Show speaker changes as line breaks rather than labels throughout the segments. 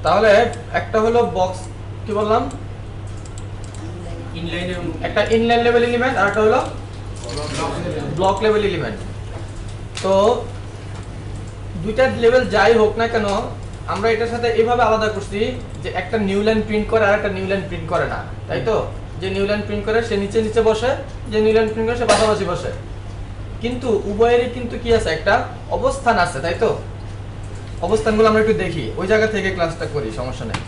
তাহলে একটা হলো বক্স, কি বললাম,
ইনলাইন এবং
একটা ইনলাইন লেভেল এলিমেন্ট আর একটা হলো ব্লক লেভেল এলিমেন্ট। তো দুইটা লেভেল যাই হোক না কেন, আমরা এটার সাথে এইভাবে আলাদা করছি যে একটা নিউ লাইন প্রিন্ট করে আর একটা নিউ লাইন প্রিন্ট করে না, তাই তো? যে নিউ লাইন প্রিন্ট করে সে নিচে নিচে বসে, যে নিউ লাইন প্রিন্ট করে সে পাশাপাশি বসে। কিন্তু উভয়েরই কিন্তু কি আছে, একটা অবস্থান আছে, তাই তো? অবস্থানগুলো আমরা একটু দেখি, ওই জায়গা থেকে ক্লাসটা করি, সমস্যা নেই।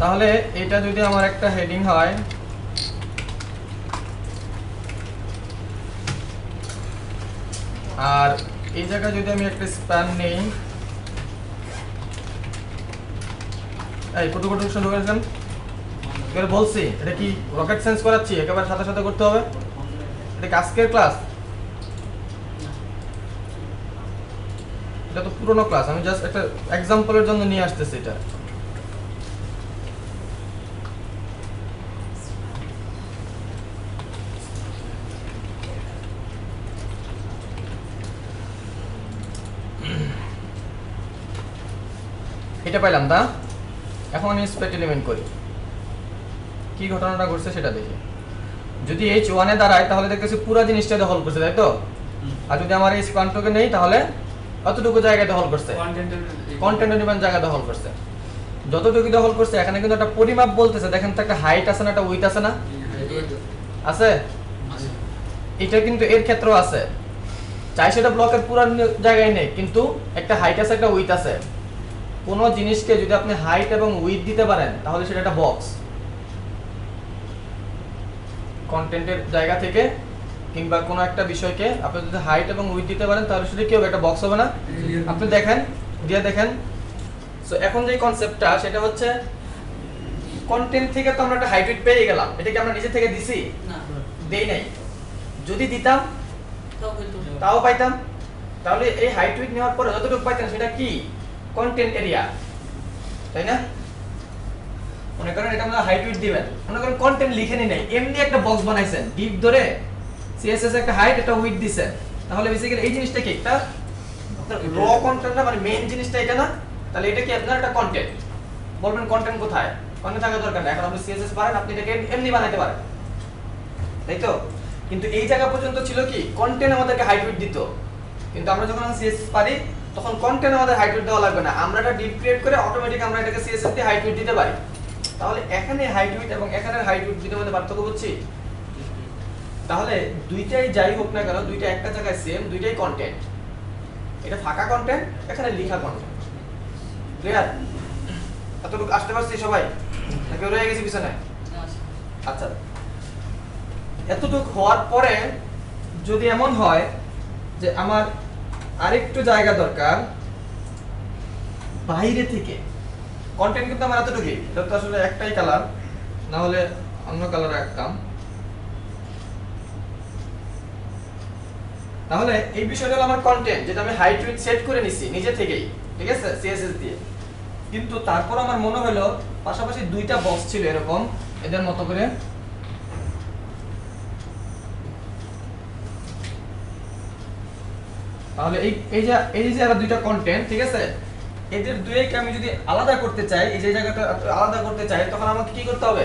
তাহলে এটা যদি আমার একটা হেডিং হয়, আর এই জায়গায় যদি আমি একটা স্প্যান নেই, এই কত কত শুরু করেছেন এবারে বলছি, এটা কি রকেট সায়েন্স করাচ্ছি একেবারে সাথে সাথে করতে হবে? এটা কি আজকের ক্লাস? এটা তো পুরনো ক্লাস, আমি জাস্ট একটা এক্সাম্পলের জন্য নিয়ে আসতেছি এটা। এটা পাইলাম না, এখন আমি স্পেট এলিমেন্ট করি, কি ঘটনাটা ঘটছে সেটা দেখি। যদি h1 এ দাঁড়ায় তাহলে দেখতেছি পুরো জিনিসটা দখল করছে, তাই তো? আর যদি আমার এই স্প্যানটাকে নেই তাহলে অতটুকু জায়গা দখল করছে, কন্টেন্ট এলিমেন্ট জায়গা দখল করছে। যতটুকু দখল করছে এখানে কিন্তু একটা পরিমাপ বলতেছে, দেখেন তো একটা হাইট আছে না, একটা উইথ আছে না? আছে। এটা কিন্তু এর ক্ষেত্রেও আছে, চাই সেটা ব্লকের পুরো জায়গায় নেই, কিন্তু একটা হাইট আছে একটা উইথ আছে। কোনো জিনিসকে যদি আপনি হাইট এবং উইথ দিতে পারেন তাহলে সেটা একটা বক্স। কন্টেন্টের জায়গা থেকে কিংবা কোনো একটা বিষয়কে আপনি যদি হাইট এবং উইথ দিতে পারেন তাহলে সেটা কি হবে, একটা বক্স হবে না? আপনি দেখেন, দিয়ে দেখেন। সো এখন যে কনসেপ্টটা সেটা হচ্ছে কন্টেন্ট থেকে তো আমরা একটা হাইট উইথ পেয়ে গেলাম, এটা কি আমরা নিজে থেকে দিছি?
না,
দেই নাই। যদি দিতাম তাও পাইতাম। তাহলে এই হাইট উইথ নেওয়ার পরে যতটুকু পাইতেন সেটা কি, কন্টেন্ট এরিয়া, তাই না? মনে করেন এটা আমরা হাইট উইথ দিবেন, মনে করেন কন্টেন্ট লিখে নাই, এমনি একটা বক্স বানাইছেন, ডিপ ধরে সিএসএস একটা হাইট একটা উইথ দিবেন, তাহলে বেসিক্যালি এই জিনিসটা কি, একটা র কন্টেন্ট না, মানে মেইন জিনিসটা এটা না? তাহলে এটা কি আপনার একটা কন্টেন্ট। বলবেন কন্টেন্ট কোথায়? কন্টেন্ট থাকা দরকার না, এখন আপনি সিএসএস পারেন, আপনি এটাকে এমনি বানাইতে পারেন, তাই তো? কিন্তু এই জায়গা পর্যন্ত ছিল কি, কন্টেন্ট আমাদেরকে হাইট উইথ দিত, কিন্তু আমরা যখন সিএসএস পারি তখন কন্টেন্ট আমাদের হাইট উইথ দেওয়া লাগবে না, আমরা একটা ডিপ ক্রিয়েট করে অটোমেটিক আমরা এটাকে সিএসএস দিয়ে হাইট উইথ দিতে পারি। তাহলে এখানে হাইট উইথ এবং এখানের হাইট উইথ দুটোর মধ্যে পার্থক্য বুঝছি? তাহলে দুইটাই যাই হোক না কেন, দুইটা একটা জায়গায় সেম, দুইটাই কন্টেন্ট। এটা ফাঁকা কন্টেন্ট, এখানে লেখা কন্টেন্ট। ক্লিয়ার? এতটুকু আসতে পারছি সবাই নাকি রয়ে গেছি পিছনে? আচ্ছা, এতটুকু হওয়ার পরে যদি এমন হয় যে আমার আরেকটু জায়গা দরকার বাইরে থেকে, কন্টেন্ট কিন্তু আমার এতটুকুই, এটা তো আসলে একটাই কালার, না হলে অন্য কালার রাখতাম। তাহলে এই বিষয়টা হলো আমার কন্টেন্ট, যেটা আমি হাইট উইথ সেট করে নিছি নিজে থেকেই, ঠিক আছে, সিএসএস দিয়ে। কিন্তু তারপর আমার মনে হলো পাশাপাশি দুইটা বক্স ছিল এরকম, এদের মতো করে। তাহলে এই যে দুইটা কন্টেন্ট, ঠিক আছে, এদের দুইকে আমি যদি আলাদা করতে চাই, এই যে জায়গাটা আলাদা করতে চাই, তখন আমাকে কি করতে হবে?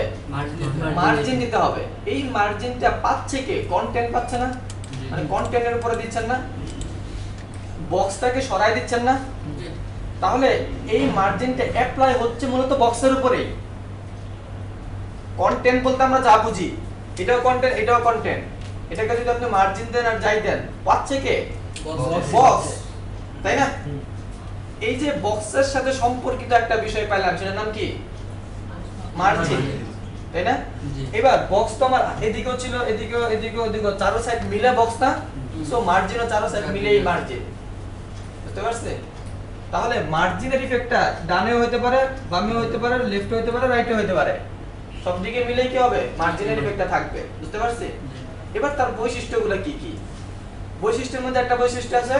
মার্জিন দিতে হবে। এই মার্জিনটা পাচ্ছে কে? কন্টেন্ট পাচ্ছে না? মানে কন্টেন্টের উপরে দিচ্ছেন না, বক্সটাকে সরাই দিচ্ছেন না? তাহলে এই মার্জিনটা অ্যাপ্লাই হচ্ছে মূলত বক্সের উপরেই। কন্টেন্ট বলতে আমরা যা বুঝি, এটাও কন্টেন্ট এটাও কন্টেন্ট, এটাকে যদি আপনি মার্জিন দেন আর যাই দেন, পাচ্ছে কে? বক্স, তাই না? এই যে বক্সের সাথে সম্পর্কিত একটা বিষয় পাইলাম, সেটার নাম কি? মার্জিন, তাই না? এবার বক্স তো আমার এদিকেও ছিল, এদিকেও এদিকেও এদিকেও, চারো সাইড মিলে বক্স না? সো মার্জিন ও চারো সাইড মিলেই মার্জিন। বুঝতে পারছে? তাহলে মার্জিনের ইফেক্টটা ডানেও হতে পারে, বামেও হতে পারে, লেফটে হতে পারে, রাইটে হতে পারে, সব দিকে মিলেই কি হবে? মার্জিনের ইফেক্টটা থাকবে। বুঝতে পারছে? এবার তার বৈশিষ্ট্যগুলো কি কি? বৈশিষ্ট্যের মধ্যে একটা বৈশিষ্ট্য আছে,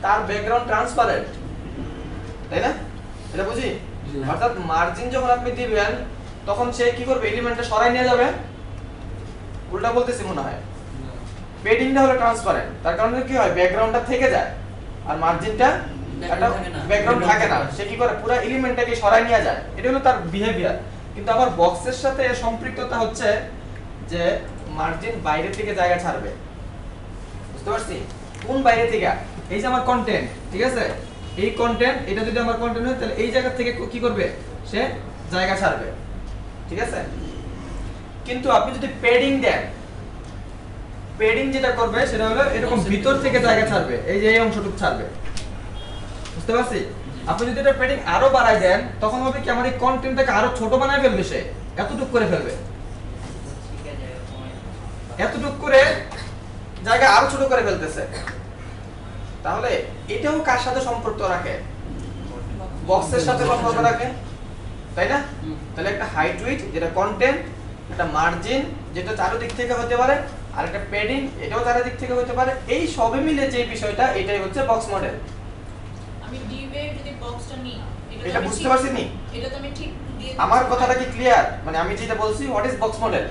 তার ব্যাকগ্রাউন্ড ট্রান্সপারেন্ট, তাই না? এটা বুঝি? অর্থাৎ মার্জিন যখন আপনি দিবেন তখন সে কি করবে? এলিমেন্টটা সরাই নিয়ে যাবে। উল্টা বলতেছি মনে হয়। পেডিংটা হলো ট্রান্সপারেন্ট, তার কারণে কি হয়? ব্যাকগ্রাউন্ডটা থেকে যায় আর মার্জিনটা একটা ব্যাকগ্রাউন্ড থাকে না, সে কি করে পুরো এলিমেন্টটাকে সরায় নিয়ে যায়, এটা হলো তার বিহেভিয়ার। কিন্তু আমার বক্সের সাথে এর সম্পৃক্ততা হচ্ছে যে মার্জিন বাইরে থেকে জায়গা ছাড়বে, বুঝতে পারছি? কোন বাইরে থেকে? এই যে আমার কন্টেন্ট, ঠিক আছে, এই কন্টেন্ট, এটা যদি আমার কন্টেন্ট হয় তাহলে এই জায়গা থেকে কি করবে, সে জায়গা ছাড়বে, ঠিক আছে? কিন্তু আপনি যদি প্যাডিং দেন, প্যাডিং যেটা করবে সেটা হলো এরকম ভিতর থেকে জায়গা ছাড়বে, এই যে এই অংশটুকু ছাড়বে, বুঝতে পারছি? আপনি যদি এটা প্যাডিং আরো বাড়ায় দেন তখন হবে কি আমার এই কন্টেন্টটাকে আরো ছোট বানায় ফেলবে, সে এতটুকু করে ফেলবে, এতটুকু করে জায়গা আরো ছোট করে ফেলতেছে। তাহলে এটাও কার সাথে সম্পর্ক রাখে? বক্সের সাথে সম্পর্ক রাখে, তাই না? তাহলে একটা হাইট উইডথ যেটা কন্টেন্ট, একটা মার্জিন যেটা চারদিক থেকে হতে পারে, আর একটা প্যাডিং এটাও চারদিক থেকে হতে পারে, এই সবে মিলে যে বিষয়টা এটাই হচ্ছে বক্স মডেল।
আমি ডিভে যদি বক্সটা নিই
এটা বুঝতে পারছিস নি?
এটা তো আমি ঠিক দিয়ে
আমার কথাটা কি ক্লিয়ার? মানে আমি যেটা বলছি হোয়াট ইজ বক্স মডেল,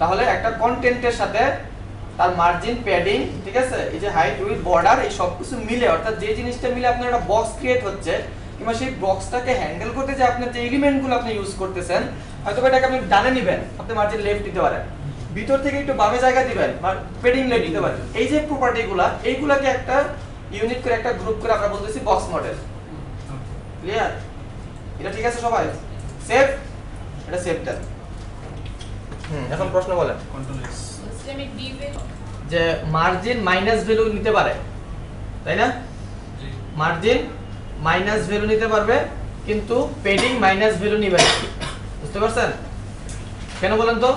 তাহলে একটা কন্টেন্টের সাথে তার মার্জিন, প্যাডিং, ঠিক আছে, এই যে হাইট উইডথ বর্ডার, এই সব কিছু মিলে, অর্থাৎ যে জিনিসটা মিলে আপনার একটা বক্স ক্রিয়েট হচ্ছে, কিংবা সেই বক্সটাকে হ্যান্ডেল করতে যে আপনার যে এলিমেন্টগুলো আপনি ইউজ করতেছেন, হয়তো এটাকে আপনি ডানে নেবেন, আপনি মার্জিন লেফট দিতে পারেন, ভিতর থেকে একটু বামে জায়গা দিবেন, প্যাডিং লেফট দিতে পারেন। এই যে প্রপার্টিগুলো, এইগুলোকে একটা ইউনিট করে, একটা গ্রুপ করে আমরা বলতেছি বক্স মডেল। ক্লিয়ার? এটা ঠিক আছে সবাই? সেভ? এটা সেভ দেন। এখন প্রশ্ন বলেন।
কন্ট্রোল এস আমি ডিভে
যে মার্জিন মাইনাস ভ্যালু নিতে পারে, তাই না? মার্জিন মাইনাস ভ্যালু নিতে পারবে, কিন্তু প্যাডিং মাইনাস ভ্যালু নিবে না, বুঝতে পারছেন? কেন বলেন তো?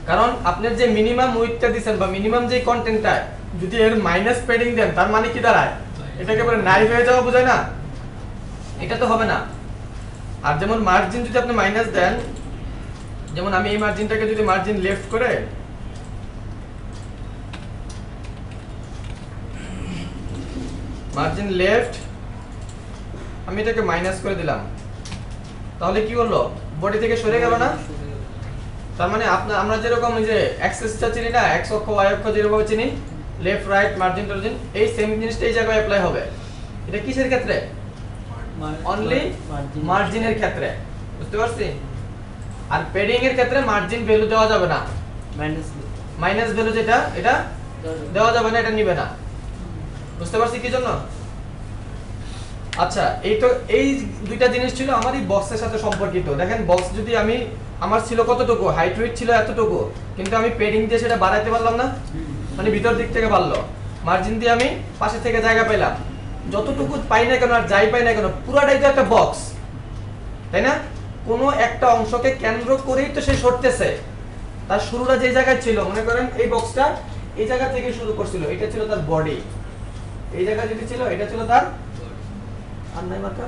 কারণ আপনার যে মিনিমাম উইডথটা দিবেন বা মিনিমাম যে কন্টেন্টটা, যদি এর মাইনাস প্যাডিং দেন তার মানে কি দাঁড়ায়? এটা একেবারে নাই হয়ে যাওয়া বোঝায় না? এটা তো হবে না। আর যেমন মার্জিন যদি আপনি মাইনাস দেন, যেমন আমি এই মার্জিনটাকে যদি মার্জিন লেফট করে, মার্জিন লেফট, আমি এটাকে মাইনাস করে দিলাম, তাহলে কি হলো? বডি থেকে সরে গেল না? তার মানে আমরা যেরকম যে অ্যাক্সেসটা চিনি না, এক্স অক্ষ ওয়াই অক্ষ যেভাবে চিনি, লেফট রাইট মার্জিন টার্জিন, এই সেম জিনিসটা এই জায়গায় অ্যাপ্লাই হবে। এটা কিসের ক্ষেত্রে? অনলি মার্জিনের ক্ষেত্রে, বুঝতে পারছি? আর প্যাডিং এর ক্ষেত্রে মার্জিন ভ্যালু দেওয়া যাবে না, মাইনাস ভ্যালু যেটা, এটা দেওয়া যাবে না, এটা নিবে না, বুঝতে পারছি কি জন্য? আচ্ছা, এই তো এই দুইটা জিনিস ছিল আমার এই বক্সের সাথে সম্পর্কিত। দেখেন বক্স যদি আমার ছিল কতটুকু, হাইট উইডথ ছিল এতটুকু, কিন্তু আমি প্যাডিং দিয়ে সেটা বাড়াইতে পারলাম না, মানে ভিতর দিক থেকে বাড়লো, মার্জিন দিয়ে আমি পাশে থেকে জায়গা পাইলাম, যতটুকু পাই না কেন আর যাই পাই না কেন পুরাটাই তো একটা বক্স, তাই না? কোনো একটা অংশকে কেন্দ্র করেই তো সে সরতেছে। তার শুরুটা যে জায়গায় ছিল, মনে করেন এই বক্সটা এই জায়গা থেকে শুরু করছিল, এটা ছিল তার বডি, এই জায়গা যদি ছিল এটা ছিল তার আর নাই মার্কা,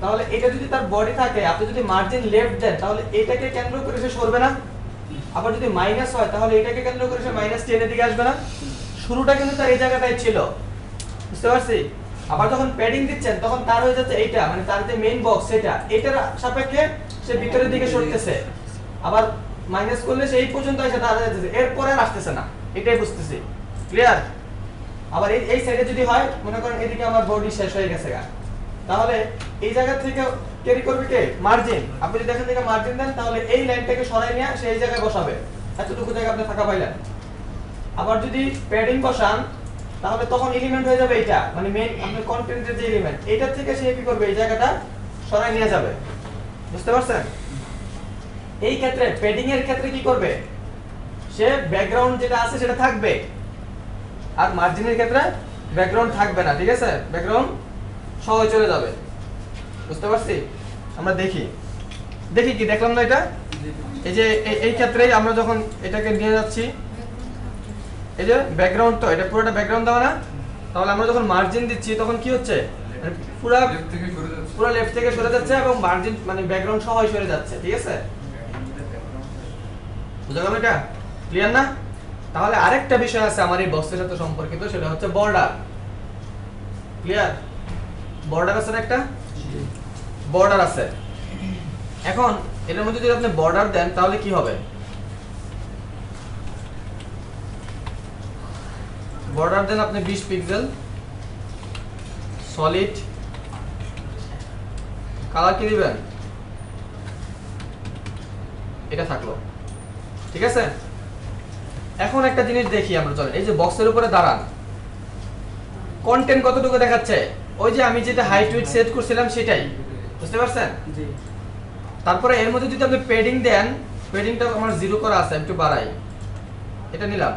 তাহলে এটা যদি তার বডি থাকে, আপনি যদি মার্জিন লেফট দেন তাহলে এটাকে কেন্দ্র করে সে সরবে না? আবার যদি মাইনাস হয় তাহলে এটাকে কেন্দ্র করে সে মাইনাস 10 এর দিকে আসবে না? শুরুটা কিন্তু তার এই জায়গাটাই ছিল, বুঝতে পারছি? আবার যখন প্যাডিং দিচ্ছেন তখন তার হয়ে যাচ্ছে এইটা, মানে তার যে মেইন বক্স সেটা, এটার সাপেক্ষে সে ভিতরের দিকে সরতেছে, আবার মাইনাস করলে সেই পর্যন্ত এসে দাঁড়া যাচ্ছে, এরপরে আর আসতেছে না, এটাই বুঝতেছি। ক্লিয়ার? আবার এই সাইডে যদি হয়, মনে করেন এদিকে আমার বডি শেষ হয়ে গেছে গা, তাহলে এই জায়গা থেকে ক্যারি করবে কে? মার্জিন। আপনি যদি এখান থেকে মার্জিন দেন তাহলে এই লাইনটাকে সরাই নিয়ে সেই জায়গায় বসাবে, এতটুকু জায়গা আপনি ফাঁকা পাইলেন। আবার যদি প্যাডিং বসান তাহলে তখন এলিমেন্ট হয়ে যাবে এইটা, মানে মেইন আপনার কন্টেন্টের যে এলিমেন্ট, এইটা থেকে সে কি করবে? এই জায়গাটা সরাই নিয়ে যাবে, বুঝতে পারছেন? এই ক্ষেত্রে প্যাডিং এর ক্ষেত্রে কি করবে? সে ব্যাকগ্রাউন্ড যেটা আছে সেটা থাকবে, আর মার্জিনের ক্ষেত্রে ব্যাকগ্রাউন্ড থাকবে না, ঠিক আছে? ব্যাকগ্রাউন্ড সহজ চলে যাবে, বুঝতে পারছি? আমরা দেখি কি দেখলাম না এটা? এই যে এই ক্ষেত্রেই আমরা যখন এটাকে নিয়ে যাচ্ছি, এই যে ব্যাকগ্রাউন্ড, তো এটা পুরোটা ব্যাকগ্রাউন্ড দেওয়া না, তাহলে আমরা যখন মার্জিন দিচ্ছি তখন কি হচ্ছে? পুরো লেফট থেকে সরে যাচ্ছে এবং মার্জিন মানে ব্যাকগ্রাউন্ড সহ সরে যাচ্ছে, ঠিক আছে? বুঝা গেল এটা? ক্লিয়ার না? তাহলে আরেকটা বিষয় আছে আমার এই বক্সের সাথে সম্পর্কিত, সেটা হচ্ছে বর্ডার। ক্লিয়ার? বর্ডার আছে না, একটা বর্ডার আছে। এখন এর মধ্যে যদি আপনি বর্ডার দেন তাহলে কি হবে? বর্ডার দেন আপনি 20 পিক্সেল, সলিড কালার কি দিবেন, এটা থাকলো, ঠিক আছে। এখন একটা জিনিস দেখি আমরা, চলেন এই যে বক্সের উপরে দাঁড়ান, কন্টেন্ট কতটুকু দেখাচ্ছে, ওই যে আমি যেটা হাইট উইডথ সেট করছিলাম সেটাই, বুঝতে পারছেন?
জি।
তারপরে এর মধ্যে যদি আপনি পেডিং দেন, পেডিংটা আমার 0 করা আছে, একটু বাড়াই, এটা নিলাম,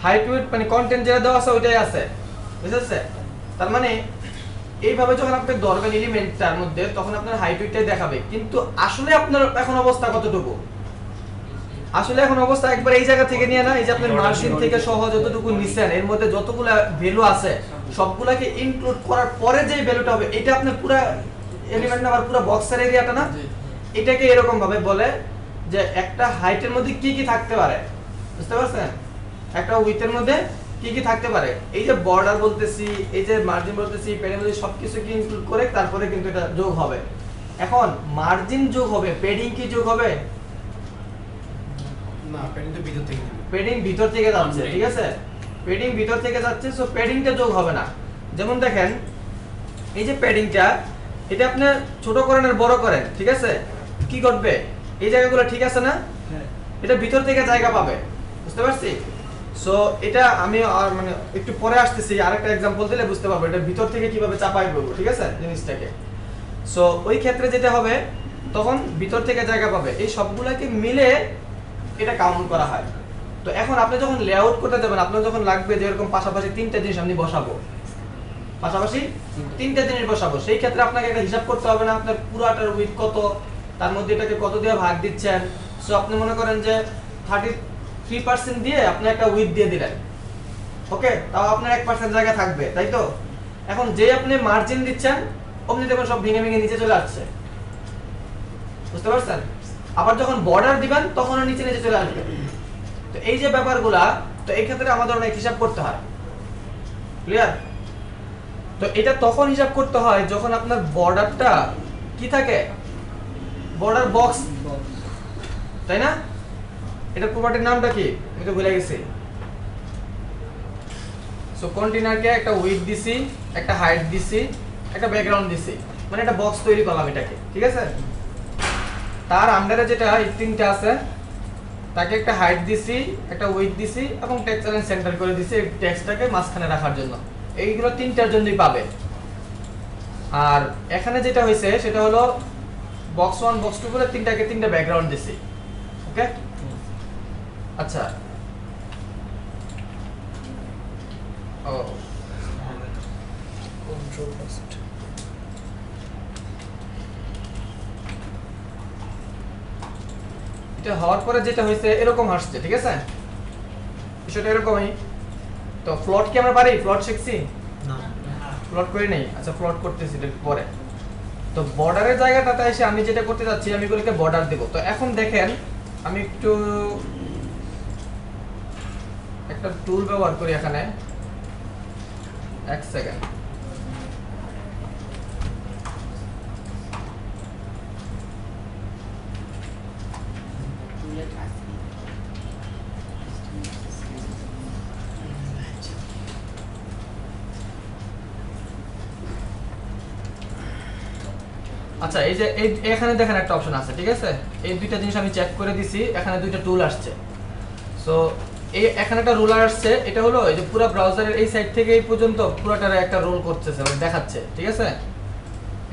হাইট উইডথ মানে কন্টেন্ট যেটা দেওয়া আছে ওইটাই আছে, বুঝেছে? তার মানে এইভাবে যখন আপনি ধরবেন এলিমেন্টটার মধ্যে, তখন আপনার হাইট উইডথটাই দেখাবে, কিন্তু আসলে আপনার এখন অবস্থা কতটুকু, আসলে এখন অবস্থা একবার এই জায়গা থেকে নিয়ে না, এই যে আপনার মার্জিন থেকে সহ যতটুকু নিছেন এর মধ্যে যতগুলো ভ্যালু আছে সবগুলাকে ইনক্লুড করার পরে যে ভ্যালুটা হবে, এটা আপনার পুরো এলিমেন্ট নাম্বার পুরো বক্সের এরিয়াটা না, এটাকে এরকম ভাবে বলে যে একটা হাইটের মধ্যে কি কি থাকতে পারে, বুঝতে পারছেন? একটা উইথের মধ্যে কি কি থাকতে পারে, এই যে বর্ডার বলতেছি, এই যে মার্জিন বলতেছি, পেডিং বলতেছি, সবকিছু কি ইনক্লুড করে তারপরে কিন্তু এটা যোগ হবে। এখন মার্জিন যোগ হবে, পেডিং কি যোগ হবে
না, পেডিং তো ভিতর থেকে দিবে।
পেডিং ভিতর থেকে যাচ্ছে, ঠিক আছে, পেডিং ভিতর থেকে যাচ্ছে, সো পেডিংটা যোগ হবে না। যেমন দেখেন এই যে পেডিংটা, এটা আপনি ছোট করেন আর বড় করেন, ঠিক আছে, কি করবে, এই জায়গাগুলো ঠিক আছে না,
হ্যাঁ।
এটা ভিতর থেকে জায়গা পাবে, বুঝতে পারছি? সো এটা আমি আর মানে একটু পরে আসতেছি, আরেকটা एग्जांपल দিলে বুঝতে পারবো এটা ভিতর থেকে কিভাবে চাপাই দেব, ঠিক আছে জিনিসটাকে। সো ওই ক্ষেত্রে যেটা হবে, তখন ভিতর থেকে জায়গা পাবে, এই সবগুলোকে মিলে এটা কাউন্ট করা হয়। তো এখন আপনি যখন লেআউট করতে যাবেন, আপনার যখন লাগবে যে এরকম পাশাপাশি তিনটা জিনিস আমি বসাবো, পাশাপাশি তিনটা জিনিস বসাবো, সেই ক্ষেত্রে আপনাকে একটা হিসাব করতে হবে না, আপনার পুরাটার উইথ কত, তার মধ্যে এটাকে কত দিয়ে ভাগ দিচ্ছেন। সো আপনি মনে করেন যে 33% দিয়ে আপনি একটা উইথ দিয়ে দিলেন, ওকে, তাও আপনার 1% জায়গা থাকবে, তাই তো? এখন যে আপনি মার্জিন দিচ্ছেন অমনি দেখবেন সব ভেঙে ভেঙে নিচে চলে আসছে, বুঝতে পারছেন? আবার যখন বর্ডার দিবেন তখনও নিচে নিচে চলে আসবে। তো এই যে ব্যাপারগুলা, তো এই ক্ষেত্রে আমাদের অনেক হিসাব করতে হয়, ক্লিয়ার? তো এটা তখন হিসাব করতে হয় যখন আপনার বর্ডারটা কি থাকে, বর্ডার বক্স, তাই না? এটার প্রপার্টির নামটা কি আমি তো ভুলে গেছি। সো কন্টেইনারকে একটা উইথ দিছি, একটা হাইট দিছি, একটা ব্যাকগ্রাউন্ড দিছি, মানে একটা বক্স তৈরি করলাম এটাকে, ঠিক আছে। তার আন্ডারে যেটা এই তিনটা আছে, তাকে একটা হাইট দিছি, একটা উইথ দিছি এবং টেক্সচার এন্ড সেন্টার করে দিছি এই টেক্সটটাকে মাঝখানে রাখার জন্য। এইগুলো তিনটার জন্যই পাবে। আর এখানে যেটা হয়েছে সেটা হলো বক্স 1 বক্স 2 করে তিনটাকে তিনটা ব্যাকগ্রাউন্ড দিছি, ওকে। আচ্ছা, ও
কন্ট্রোল ফার্স্ট।
এটা হওয়ার পরে যেটা হয়েছে এরকম আসছে, ঠিক আছে, বিষয়টা এরকমই। তো ফ্লট কি আমরা পারি, ফ্লট শিখছি,
না,
প্লট করি নাই, আচ্ছা প্লট করতেছি একটু পরে। তো বর্ডারের জায়গাটাতে এসে আমি যেটা করতে যাচ্ছি, আমি এগুলোকে বর্ডার দেব। তো এখন দেখেন আমি একটু একটা টুল ব্যবহার করি এখানে, এক সেকেন্ড। আচ্ছা, এই যে এখানে দেখেন একটা অপশন আছে, ঠিক আছে, এই দুইটা জিনিস আমি চেক করে দিছি, এখানে দুইটা টুল আসছে। সো এই এখানে একটা রুলার আসছে, এটা হলো এই যে পুরো ব্রাউজারের এই সাইড থেকে এই পর্যন্ত পুরোটারে একটা রোল করতেছে, মানে দেখাচ্ছে, ঠিক আছে।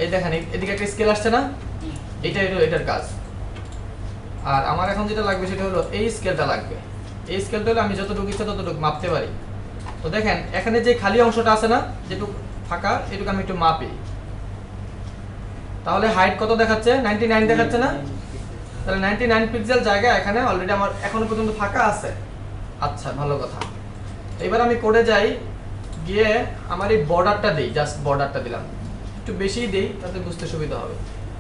এই দেখেন এদিকে একটা স্কেল আসছে না, এটা এটার কাজ। আর আমার এখন যেটা লাগবে সেটা হলো এই স্কেলটা লাগবে। এই স্কেলটা হলো আমি যতটুকু ইচ্ছা ততটুকু মাপতে পারি। তো দেখেন এখানে যে খালি অংশটা আছে না, যেটুকু ফাঁকা, এটুকু আমি একটু মাপি। তাহলে হাইট কত দেখাচ্ছে, 99 দেখাচ্ছে না? তাহলে 99 পিক্সেল জায়গা এখানে অলরেডি আমার এখনো পর্যন্ত ফাঁকা আছে। আচ্ছা, ভালো কথা। এবার আমি কোডে যাই, গিয়ে আমার এই বর্ডারটা দেই, জাস্ট বর্ডারটা দিলাম, একটু বেশিই দেই তাতে বুঝতে সুবিধা হবে।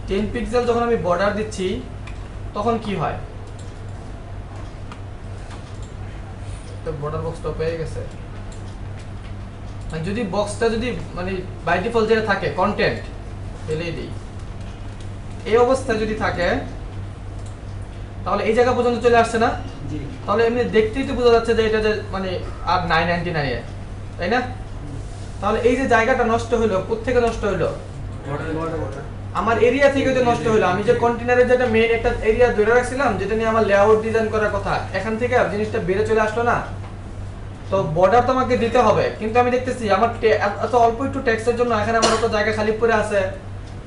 10 পিক্সেল যখন আমি বর্ডার দিচ্ছি তখন কি হয়, তো বর্ডার বক্সটা পেয়ে গেছে। যদি বক্সটা যদি মানে বাই ডিফল্ট যেটা থাকে কন্টেন্ট এলইডি, এই অবস্থায় যদি থাকে তাহলে এই জায়গা পর্যন্ত চলে আসছে না?
জি।
তাহলে এমনি দেখতেই তো বোঝা যাচ্ছে যে এটা যে মানে আর 999 তাই না? তাহলে এই যে জায়গাটা নষ্ট হলো, কোত্থেকে নষ্ট হলো? আমার এরিয়া থেকে তো নষ্ট হলো। আমি যে কন্টেনারের যেটা মেইন একটা এরিয়া ধরে রাখছিলাম, যেটা নিয়ে আমার লেআউট ডিজাইন করার কথা, এখান থেকে জিনিসটা বেড়ে চলে আসলো না। তো বর্ডার তো আমাকে দিতে হবে, কিন্তু আমি দেখতেছি আমার এত অল্প একটু টেক্সটের জন্য এখানে আমার তো জায়গা খালি পড়ে আছে।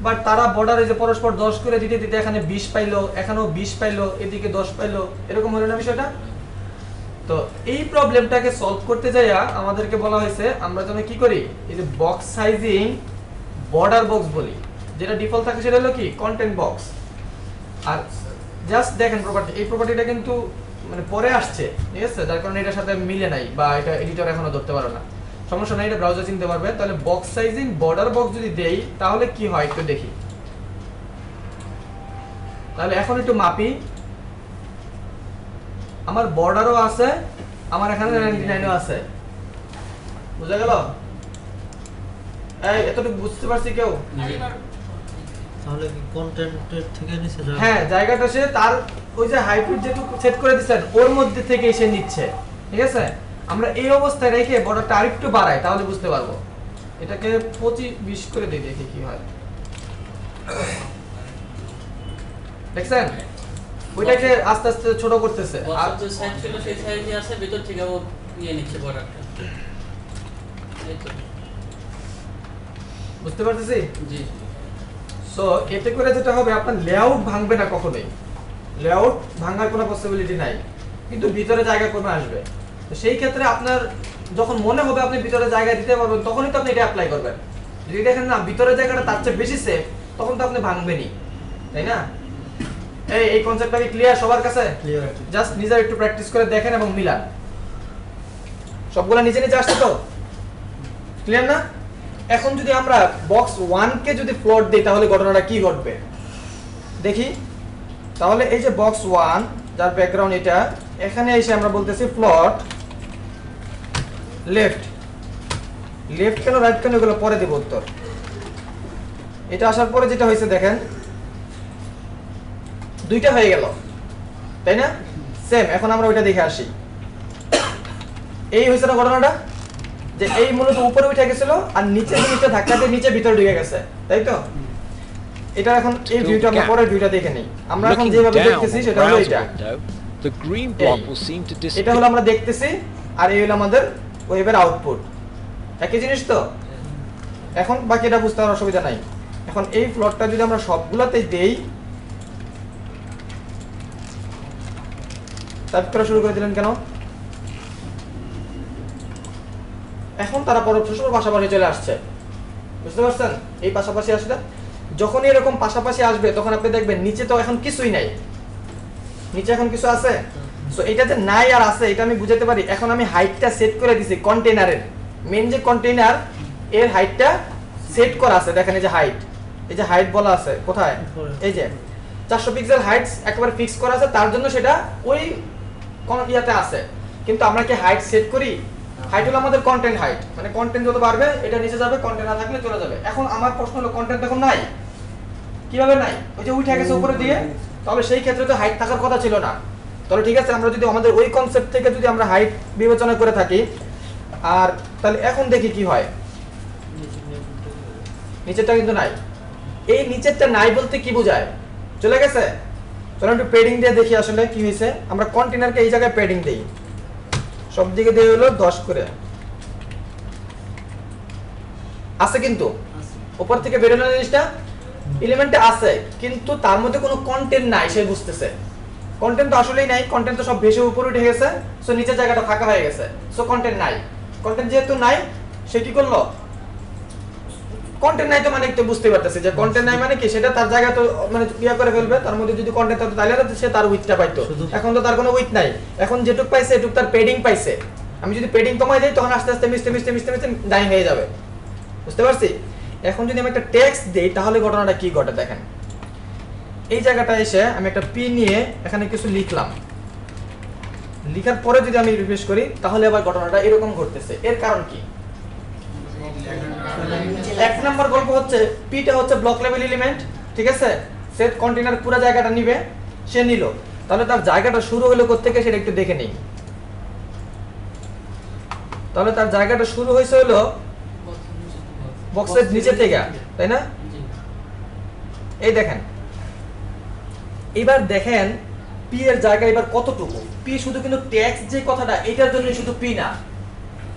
বাট তারা বর্ডারে যে পরস্পর 10 করে দিতে দিতে এখানে 20 পাইলো, এখানেও 20 পাইলো, এদিকে 10 পাইলো, এরকম হলো না বিষয়টা। তো এই প্রবলেমটাকে সলভ করতে যাইয়া আমাদেরকে বলা হয়েছে আমরা যেন কি করি, এই যে বক্স সাইজিং বর্ডার বক্স বলি, যেটা ডিফল্ট থাকে সেটা হলো কি কন্টেন্ট বক্স। আর জাস্ট দেখেন প্রপার্টি, এই প্রপার্টিটা কিন্তু মানে পরে আসছে, ঠিক আছে, যার কারণে এটার সাথে মিলে নাই বা এটা এডিটর এখনো ধরতে পারো না, সমস্যা নাই, এটা ব্রাউজার চিনতে পারবে। তাহলে বক্স সাইজিং বর্ডার বক্স যদি দেই তাহলে কি হয় একটু দেখি। তাহলে এখন একটু মাপি, আমার বর্ডারও আছে, আমার এখানে 99ও আছে, বুঝা গেল? এই এতটুকু বুঝতে পারছি কেউ?
তাহলে কি কন্টেন্টের থেকে নিচে যাবে?
হ্যাঁ, জায়গাটা সে তার ওই যে হাইব্রিড যেটুকু সেট করে দিয়েছেন ওর মধ্যে থেকে এসে নিচ্ছে, ঠিক আছে। আমরা এই অবস্থায় রেখে বর্ডারটা আরেকটু বাড়াই তাহলে বুঝতে পারবো। এটাকে 25-20 করে দিই, দেখি কি হয়। দেখছেন ওইটাকে আস্তে আস্তে ছোট করতেছে। আর
যে সাইজ ছিল সেই সাইজই আছে, ভিতর থেকে ও নিয়ে নিচ্ছে বর্ডারটা। এই তো,
বুঝতে পারতেছি।
জি
সো এতে করে যেটা হবে, আপনার লেআউট ভাঙবে না কখনোই, লেআউট ভাঙার কোনো পসিবিলিটি নাই, কিন্তু ভিতরে জায়গা কমে আসবে। তো সেই ক্ষেত্রে আপনার যখন মনে হবে আপনি ভিতরে জায়গা দিতে পারবেন, তখনই তো আপনি এটা অ্যাপ্লাই করবেন। যদি দেখেন না ভিতরে জায়গাটা তার চেয়ে বেশি সেফ, তখন তো আপনি ভাঙবেনই, তাই না? এই কনসেপ্টটা কি ক্লিয়ার সবার কাছে?
ক্লিয়ার।
জাস্ট নিজে একটু প্র্যাকটিস করে দেখেন এবং মিলান। সবগুলা নিচে নিচে আসছে তো? ক্লিয়ার না? এখন যদি আমরা বক্স 1 কে যদি ফ্লোট দেই তাহলে ঘটনাটা কি ঘটবে দেখি। তাহলে এই যে বক্স 1 যার ব্যাকগ্রাউন্ড এটা, এখানে এসে আমরা বলতেছি ফ্লোট লেফট। লেফট কেন রাইট কেন এগুলো পরে দেব উত্তর। এটা আসার পরে যেটা হয়েছে দেখেন, দুইটা হয়ে গেল, তাই না? সেম। এখন আমরা ওইটা দেখে আসি। এই হয়েছে না ঘটনাটা, যে এই মূলত উপরে উঠে গেছিল আর নিচে জিনিসটা ধাক্কাতে নিচে ভিতরে ঢুকে গেছে, তাই তো? এটা এখন এই ভিউটা আমরা পরের ভিউটা দেখে নেই। আমরা এখন
Looking
যেভাবে
down
দেখতেছি
on the
সেটা হলো
browser
এটা,
window, the green block will seem to
এটা
disappear.
হলো আমরা দেখতেছি, আর এই হলো আমাদের ওয়েবের আউটপুট। একই জিনিস তো? এখন বাকিটা বুঝতে আর অসুবিধা নাই। এখন এই ফ্লোটটা যদি আমরা সবগুলাতে দেই, টাইপ করা শুরু করে দিলেন কেন? এখন তারা পরস্পর পাশাপাশি চলে আসছে, বুঝতে পারছেন? এই পাশাপাশি আসলে যখন এরকম পাশাপাশি আসবে তখন আপনি দেখবেন নিচে তো এখন কিছুই নাই, নিচে এখন কিছু আছে। সো এটা যে নাই আর আছে এটা আমি বুঝাতে পারি। এখন আমি হাইটটা সেট করে দিছি কন্টেইনারের, মেইন যে কন্টেইনার এর হাইটটা সেট করা আছে। দেখেন এই যে হাইট, এই যে হাইট বলা আছে কোথায়, এই যে 400 পিক্সেল হাইট একেবারে ফিক্স করা আছে, তার জন্য সেটা ওই কোন ইয়াতে আছে। কিন্তু আমরা কি হাইট সেট করি? হাইট হলো আমাদের কন্টেন্ট হাইট, মানে কন্টেন্ট যত বাড়বে এটা নিচে যাবে, কন্টেন্ট না থাকলে চলে যাবে। এখন আমার প্রশ্ন হলো কন্টেন্ট এখন নাই, কিভাবে নাই? ওই যে উঠে গেছে উপরে দিয়ে, তাহলে সেই ক্ষেত্রে তো হাইট থাকার কথা ছিল না। তাহলে ঠিক আছে, আমরা যদি আমাদের ওই কনসেপ্ট থেকে যদি আমরা হাইট বিবেচনা করে থাকি, আর তাহলে এখন দেখি কি হয়। নিচেরটা কিন্তু নাই। এই নিচেরটা নাই বলতে কি বোঝায়? চলে গেছে? চলো একটু পেডিং দিয়ে দেখি আসলে কি হয়েছে। আমরা কন্টেইনারকে এই জায়গায় পেডিং দেই, সব দিকে দিয়ে হলো 10 করে আছে, কিন্তু উপর থেকে বেরোনো জিনিসটা এলিমেন্টে আছে, কিন্তু তার মধ্যে কোনো কন্টেন্ট নাই। সে বুঝতেছে কন্টেন্ট তো আসলেই নাই, কন্টেন্ট তো সব ভেসে উপরে উঠে গেছে। সো নিচের জায়গাটা ফাঁকা হয়ে গেছে, সো কন্টেন্ট নাই। কন্টেন্ট যেহেতু নাই, সে কি করলো? কন্টেন্ট নাই তো মানে একটু বুঝতে পারতেছে যে কন্টেন্ট নাই মানে কি, সেটা তার জায়গা তো মানে ইয়া করে ফেলবে। তার মধ্যে যদি কন্টেন্ট থাকতো তাহলে সে তার উইথটা পাইতো। এখন তো তার কোনো উইথ নাই, এখন যেটুক পাইছে এটুক তার পেডিং পাইছে। আমি যদি পেডিং কমাই দেই তখন আস্তে আস্তে মিশতে মিশতে মিশতে মিশতে ডাই হয়ে যাবে, বুঝতে পারছি? এখন যদি আমি একটা টেক্সট দেই তাহলে ঘটনাটা কি ঘটে দেখেন। এই জায়গাটা এসে আমি একটা পি নিয়ে এখানে কিছু লিখলাম, লিখার পরে যদি আমি রিফ্রেশ করি তাহলে আবার ঘটনাটা এরকম ঘটতেছে। এর কারণ কি? এক নম্বর গল্প হচ্ছে পিটা হচ্ছে ব্লক লেভেল এলিমেন্ট, ঠিক আছে? সেট কন্টেইনার পুরো জায়গাটা নিবে, সে নিল। তাহলে তার জায়গাটা শুরু হলো কোত্থেকে সেটা একটু দেখে নেই। তাহলে তার জায়গাটা শুরু হয়েছে হলো বক্সের নিচে থেকে, তাই না?
জি
এই দেখেন, এবার দেখেন পি এর জায়গা এবার কতটুকু। পি শুধু কিন্তু ট্যাক্স যে কথাটা এটার জন্য শুধু পি না,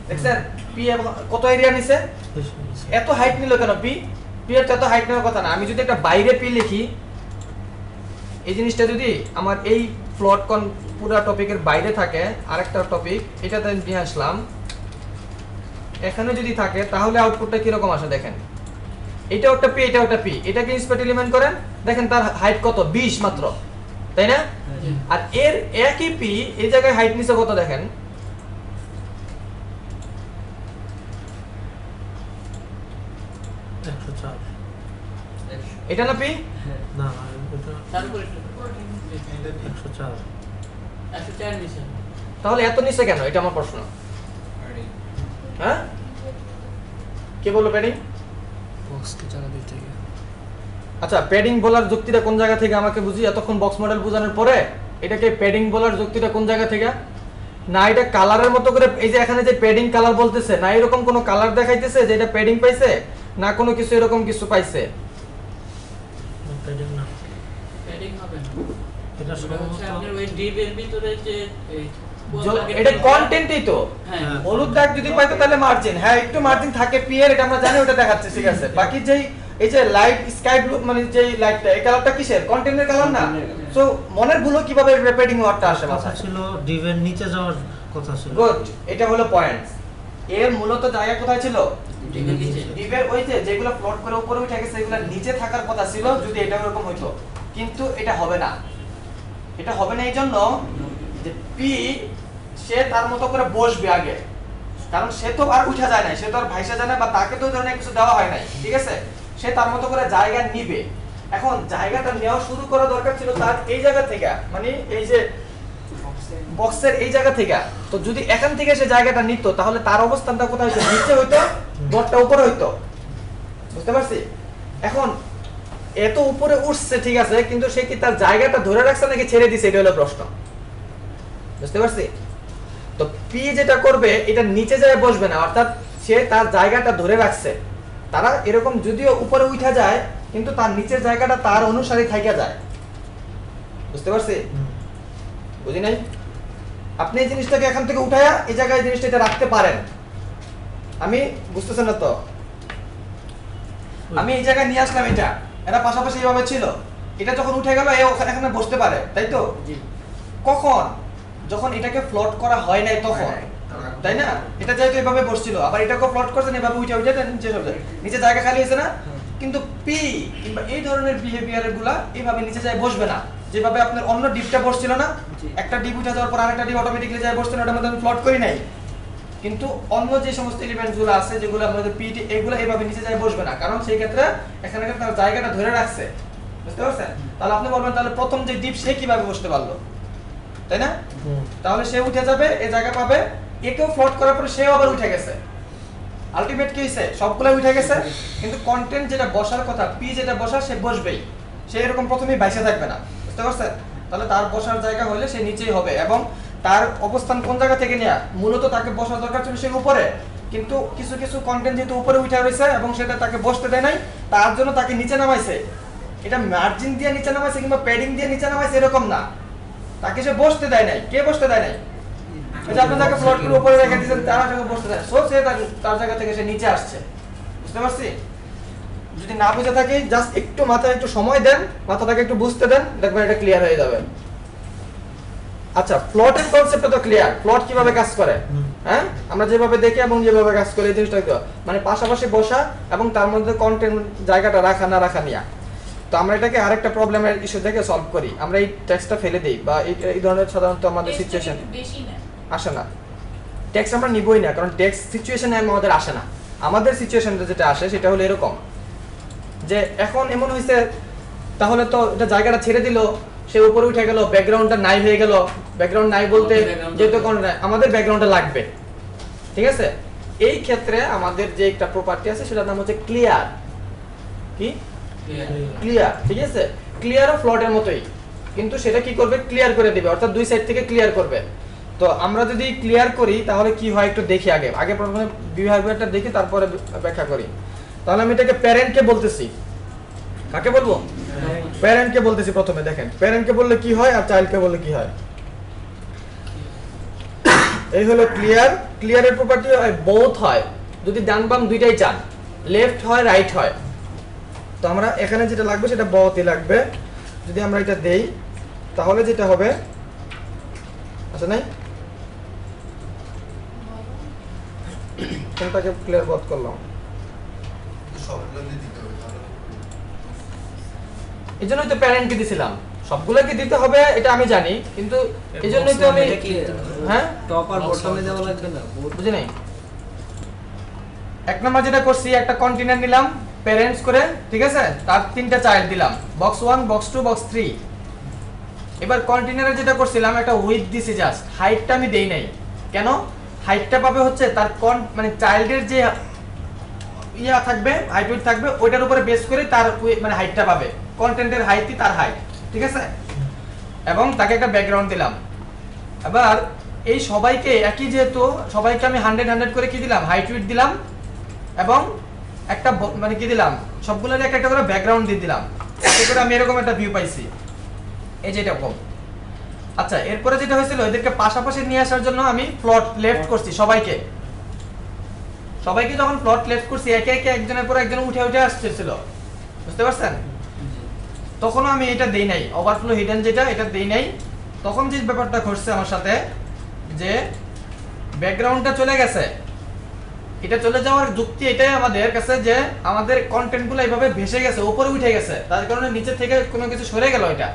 দেখছেন পি কত এরিয়া নিছে, এত হাইট নিল কেন? পি এর তো এত হাইট নেওয়ার কথা না। আমি যদি একটা বাইরে পি লিখি, এই জিনিসটা যদি আমার এই ফ্লোট পুরো টপিকের বাইরে থাকে, আরেকটা টপিক এটাতে নিয়ে আসলাম, এখানে যদি থাকে তাহলে আউটপুটটা কিরকম আসে দেখেন। এটা একটা পি, এটা একটা পি, এটাকে ইন্সপেক্ট এলিমেন্ট করেন, দেখেন তার হাইট কত, 20 মাত্র, তাই না? আর এর একই পি এই জায়গায় হাইট নিচে কত দেখেন, এটা না পি?
না এটা
তার উপরে
104
104 নিচে।
তাহলে এত নিচে কেন, এটা আমার প্রশ্ন। হ্যাঁ, কে বললো প্যাডিং?
বক্সকে জায়গা দিতে গিয়ে
আচ্ছা, প্যাডিং বলার যুক্তিটা কোন জায়গা থেকে আমাকে বুঝি? এতক্ষণ বক্স মডেল বোঝানোর পরে এটাকে প্যাডিং বলার যুক্তিটা কোন জায়গা থেকে? না এটা কালারের মতো করে, এই যে এখানে যে প্যাডিং কালার বলতেছে, না এরকম কোনো কালার দেখাইতেছে যে এটা প্যাডিং পাইছে, না কোনো কিছু এরকম কিছু পাইছে?
প্যাডিং না,
প্যাডিং হবে না,
এটা
এটা হচ্ছে
সম্ভবত
আপনার ওই ডিভ এর ভিতরে যে এই
এটা কন্টেন্টই তো।
হ্যাঁ
হলুদ দাগ যদি পাইতো তাহলে মার্জিন, হ্যাঁ একটু মার্জিন থাকে পি এর, এটা আমরা জানি, ওটা দেখাচ্ছে, ঠিক আছে। বাকি যেই এই যে লাইট স্কাই ব্লু মানে যেই লাইটটা, এই কালারটা কিসের? কন্টেন্টের কালার না। সো মনের ভুলো কিভাবে রেপিটিং ওয়ার্ডটা আসে
কথা
মাথায়?
ছিল ডিভের নিচে যাওয়ার কথা ছিল।
গুড, এটা হলো পয়েন্ট। এর মূলত জায়গা কোথায় ছিল?
ডিভের নিচে।
ডিভের ওই যে যেগুলো প্লট করে উপরে উঠে গেছে এগুলো নিচে থাকার কথা ছিল যদি এটা এরকম হইতো, কিন্তু এটা হবে না। এটা হবে না এই জন্য যে পি সে তার মতো করে বসবে আগে, কারণ সে তো আর উঠা যায় না, সে তো আর ভাইসা যায় না, বা তাকে তো ধরনের কিছু দেওয়া হয় নাই, ঠিক আছে? সে তার মতো করে জায়গা নিবে। এখন জায়গাটা নেওয়া শুরু করা দরকার ছিল তার এই জায়গা থেকে, মানে এই যে বক্সের এই জায়গা থেকে। তো যদি এখান থেকে সে জায়গাটা নিত তাহলে তার অবস্থানটা কোথায় হইতো? নিচে হইতো, ডটটা উপরে হইতো, বুঝতে পারছি? এখন এত উপরে উঠছে, ঠিক আছে, কিন্তু সে কি তার জায়গাটা ধরে রাখছে নাকি ছেড়ে দিছে, এটা হলো প্রশ্ন, বুঝতে পারছি? তো পি যেটা করবে এটা নিচে যায় বসবে না, অর্থাৎ সে তার জায়গাটা ধরে রাখছে। তারা এরকম যদিও উপরে উঠা যায় কিন্তু তার নিচের জায়গাটা তার অনুসারে থাইকা যায়, বুঝতে পারছি? বুঝি নাই? আপনি এই জিনিসটাকে এখান থেকে উঠায়া এই জায়গায় জিনিসটা এটা রাখতে পারেন, আমি বুঝতেছেন না তো? আমি এই জায়গায় নিয়ে আসলাম, এটা এরা পাশাপাশি এইভাবে ছিল, এটা যখন উঠে গেল এখানে বসতে পারে, তাই তো?
জি
কখন? যখন এটাকে ফ্লট করা হয় নাই তখন, তাই না? এটা যেহেতু এভাবে বসছিল, আবার এটাকে ফ্লট করছেন এভাবে উঠে উঠে নিচে সব যায়, নিচে জায়গা খালি হয়েছে না? কিন্তু পি কিংবা এই ধরনের বিহেভিয়ার গুলা এইভাবে নিচে যায় বসবে না, যেভাবে আপনার অন্য ডিপটা বসছিল না, একটা ডিপ উঠে যাওয়ার পর আরেকটা ডিপ অটোমেটিক্যালি যায় বসছিল, ওটার মধ্যে আমি ফ্লট করি নাই। কিন্তু অন্য যে সমস্ত এলিমেন্টস গুলো আছে যেগুলো আমাদের পিটি, এগুলো এইভাবে নিচে যায় বসবে না, কারণ সেই ক্ষেত্রে এখানে তার জায়গাটা ধরে রাখছে, বুঝতে পারছেন? তাহলে আপনি বলবেন তাহলে প্রথম যে ডিপ সে কিভাবে বসতে পারলো, তাই না? তাহলে সে উঠে যাবে, এই জায়গা পাবে, একেও ফ্লট করার পরে সেও আবার উঠে গেছে, আলটিমেট কি হইছে? সবগুলো উঠে গেছে, কিন্তু কন্টেন্ট যেটা বসার কথা, পি যেটা বসার, সে বসবেই, সে এরকম প্রথমেই বাইসে থাকবে না, বুঝতে পারছেন? তাহলে তার বসার জায়গা হলে সে নিচেই হবে, এবং তার অবস্থান কোন জায়গা থেকে নেয়া? মূলত তাকে বসার দরকার ছিল সে উপরে, কিন্তু কিছু কিছু কন্টেন্ট যেহেতু উপরে উঠে রয়েছে এবং সেটা তাকে বসতে দেয় নাই, তার জন্য তাকে নিচে নামাইছে। এটা মার্জিন দিয়ে নিচে নামাইছে কিংবা প্যাডিং দিয়ে নিচে নামাইছে এরকম না, তাকে সে বসতে দেয় নাই। কে বসতে দেয় নাই? এই যে আপনি তাকে ফ্লট করে উপরে রেখে দিয়েছেন, তারা তাকে বসতে দেয়, সো সে তার জায়গা থেকে সে নিচে আসছে, বুঝতে পারছি? যদি না বুঝে থাকি জাস্ট একটু মাথায় একটু সময় দেন, মাথাটাকে একটু বুঝতে দেন, দেখবেন এটা ক্লিয়ার হয়ে যাবে। আচ্ছা, প্লটের কনসেপ্টটা তো ক্লিয়ার, প্লট কিভাবে কাজ করে, হ্যাঁ? আমরা যেভাবে দেখি এবং যেভাবে কাজ করে এই জিনিসটা মানে পাশাপাশি বসা এবং তার মধ্যে কন্টেন্ট জায়গাটা রাখা না রাখা নিয়ে। তো আমরা এটাকে আরেকটা প্রবলেমের ইস্যু থেকে সলভ করি, আমরা এই টেক্সটটা ফেলে দেই, বা এই ধরনের সাধারণত আমাদের সিচুয়েশন
বেশি না,
আসে না। টেক্সট আমরা নিবই না, কারণ টেক্সট সিচুয়েশনে আমাদের আসে না। আমাদের সিচুয়েশনটা যেটা আসে সেটা হলো এরকম যে এখন এমন হয়েছে, তাহলে তো এটা জায়গাটা ছেড়ে দিল, সে উপরে উঠে গেল, ব্যাকগ্রাউন্ডটা নাই হয়ে গেল। ব্যাকগ্রাউন্ড নাই বলতে যেহেতু আমাদের ব্যাকগ্রাউন্ডটা লাগবে, ঠিক আছে? এই ক্ষেত্রে আমাদের যে একটা প্রপার্টি আছে সেটার নাম হচ্ছে ক্লিয়ার। কি? ক্লিয়ার, ঠিক আছে? ক্লিয়ার ও ফ্লটের মতোই, কিন্তু সেটা কি করবে? ক্লিয়ার করে দিবে, অর্থাৎ দুই সাইড থেকে ক্লিয়ার করবে। তো আমরা যদি ক্লিয়ার করি তাহলে কি হয় একটু দেখি, আগে প্রথমে বিহেভিয়ারটা দেখি তারপরে ব্যাখ্যা করি। তাহলে আমি এটাকে প্যারেন্টকে বলতেছি। কাকে বলবো? প্যারেন্টকে বলতেছি। প্রথমে দেখেন প্যারেন্টকে বললে কি হয় আর চাইল্ডকে বললে কি হয়। এই হলো ক্লিয়ার। ক্লিয়ারের প্রপার্টি হয় বোথ হয়, যদি ডান বাম দুইটাই চান, লেফট হয় রাইট হয়। তো আমরা এখানে যেটা লাগবে সেটা বোথই লাগবে। যদি আমরা এটা দেই তাহলে যেটা হবে, আচ্ছা নাই কোনটাকে ক্লিয়ার বোথ করলাম, এই জন্যই তো প্যারেন্টকে দিছিলাম। সবগুলোকে দিতে হবে এটা আমি জানি, কিন্তু এই জন্যই তো আমি হ্যাঁ
টপ আর বটমে দেওয়া লাগবে না?
বুঝি নাই। এক নম্বর যেটা করছি, একটা কন্টেনার নিলাম প্যারেন্টস করে, ঠিক আছে, তার তিনটা চাইল্ড দিলাম, বক্স 1 বক্স 2 বক্স 3। এবার কন্টেনারে যেটা করছিলাম একটা উইথ দিছি, জাস্ট হাইটটা আমি দেই নাই। কেন? হাইটটা পাবে হচ্ছে তার মানে চাইল্ডের যে ইয়া থাকবে, হাইট উইথ থাকবে, ওইটার উপরে বেস করে তার মানে হাইটটা পাবে। কন্টেন্টের হাইটই তার হাইট, ঠিক আছে। এবং তাকে একটা ব্যাকগ্রাউন্ড দিলাম। এবার এই সবাইকে একই, যেহেতু সবাইকে আমি 100 করে কি দিলাম, হাইট উইথ দিলাম, এবং একটা মানে কি দিলাম, সবগুলোর একটা একটা করে ব্যাকগ্রাউন্ড দিয়ে দিলাম। এতে করে আমি এরকম একটা ভিউ পাইছি, এই যে এরকম। আচ্ছা, এরপরে যেটা হয়েছিল, এদেরকে পাশাপাশি নিয়ে আসার জন্য আমি প্লট লেফট করছি সবাইকে। যখন প্লট লেফট করছি, একে একে একজনের পর একজন উঠে উঠে আসতেছিল, বুঝতে পারছেন? তখন আমি এটা দেই নাই, ওভারফ্লো হিডেন যেটা, এটা দেই নাই। তখন যে ব্যাপারটা ঘটছে আমার সাথে, যে ব্যাকগ্রাউন্ডটা চলে গেছে। এটা চলে যাওয়ার যুক্তি এটাই আমাদের কাছে, যে আমাদের কন্টেন্টগুলো এইভাবে ভেসে গেছে, উপরে উঠে গেছে, তার কারণে নিচে থেকে কোনো কিছু সরে গেল এটা।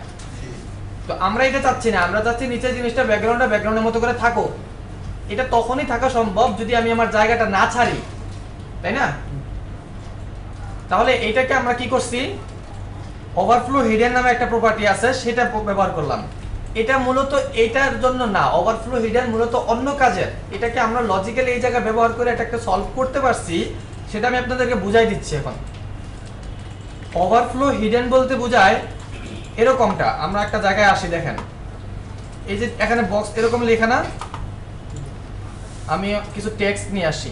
তো আমরা এটা চাচ্ছি না, আমরা চাচ্ছি নিচের জিনিসটা ব্যাকগ্রাউন্ডের মতো করে থাকো। এটা তখনই থাকা সম্ভব যদি আমি আমার জায়গাটা না ছাড়ি, তাই না? তাহলে এটাকে আমরা কি করছি, ওভারফ্লো হিডেন নামে একটা প্রপার্টি আছে, সেটা ব্যবহার করলাম। এটা মূলত এটার জন্য না, ওভারফ্লো হিডেন মূলত অন্য কাজের। এটাকে আমরা লজিক্যালি এই জায়গায় ব্যবহার করে একটা সলভ করতে পারছি, সেটা আমি আপনাদেরকে বুঝাই দিচ্ছি এখন। ওভারফ্লো হিডেন বলতে বোঝায় এরকমটা। আমরা একটা জায়গায় আসি, দেখেন এই যে এখানে বক্স এরকম লেখা না, আমি কিছু টেক্সট নিয়ে আসি,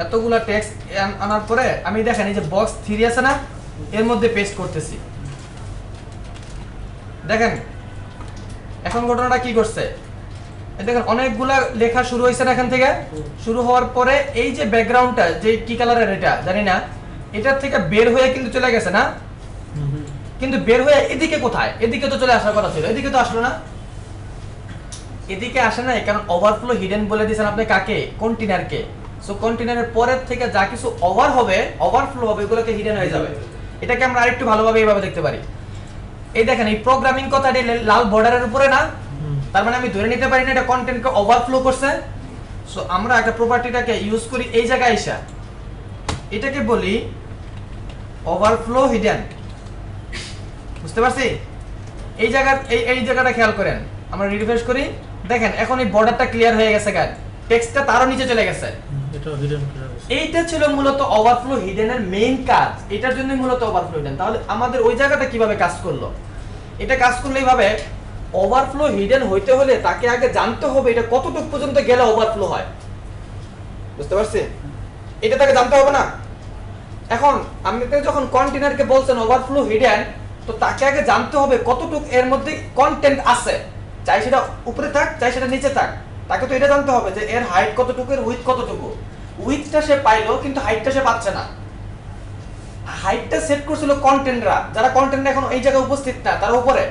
এতগুলা টেক্সট আনার পরে আমি দেখেন এই যে বক্স 3 আছে না, এর মধ্যে পেস্ট করতেছি। দেখেন এখন ঘটনাটা কি করছে, দেখেন অনেকগুলা লেখা শুরু হয়েছে না, এখান থেকে শুরু হওয়ার পরে এই যে ব্যাকগ্রাউন্ডটা, যে কি কালারের এটা জানি না, এটার থেকে বের হয়ে কিন্তু চলে গেছে না, কিন্তু বের হয়ে এদিকে কোথায়, এদিকে তো চলে আসার কথা ছিল, এদিকে তো আসলো না। এদিকে আসে না, কারণ ওভারফ্লো হিডেন বলে দিয়েছেন আপনি কাকে, কন্টেনারকে। সো কন্টেনারের পরের থেকে যা কিছু ওভার হবে, ওভারফ্লো হবে, এগুলোকে হিডেন হয়ে যাবে। এটাকে আমরা আরেকটু ভালোভাবে এইভাবে দেখতে পারি। এই দেখেন এই প্রোগ্রামিং কথাটি লাল বর্ডারের উপরে না, তার মানে আমি ধরে নিতে পারি না এটা কন্টেন্টকে ওভারফ্লো করছে। সো আমরা একটা প্রপার্টিটাকে ইউজ করি এই জায়গায় এসে, এটাকে বলি ওভারফ্লো হিডেন। বুঝতে পারছি? এই জায়গাটা খেয়াল করেন, আমরা রিফ্রেশ করি, দেখেন এখন এই বর্ডারটা ক্লিয়ার হয়ে গেছে, গান টেক্সটটা তারও নিচে চলে গেছে। এইটা ছিল মূলত ওভারফ্লো হিডেনের মেইন কাজ, এটার জন্য মূলত ওভারফ্লো হিডেন। তাহলে আমাদের ওই জায়গাটা কিভাবে কাজ করলো, এটা কাজ করলো এইভাবে, ওভারফ্লো হিডেন হইতে হলে তাকে আগে জানতে হবে এটা কতটুকু পর্যন্ত গেলে ওভারফ্লো হয়। বুঝতে পারছি? এটা তাকে জানতে হবে না। এখন আপনি যখন কন্টেনারকে বলছেন ওভারফ্লো হিডেন, তো তাকে আগে জানতে হবে কতটুকু এর মধ্যে কন্টেন্ট আছে, চাই সেটা উপরে থাক চাই সেটা নিচে থাক। তাকে তো এটা জানতে হবে যে এর হাইট কতটুকু, এর উইথ কতটুকু। উইথটা সে পাইলো কিন্তু হাইটটা সে পাচ্ছে না। হাইটটা সেট করছিল কন্টেন্টরা, যারা কন্টেন্ট এখন এই জায়গায় উপস্থিত না, তার উপরে।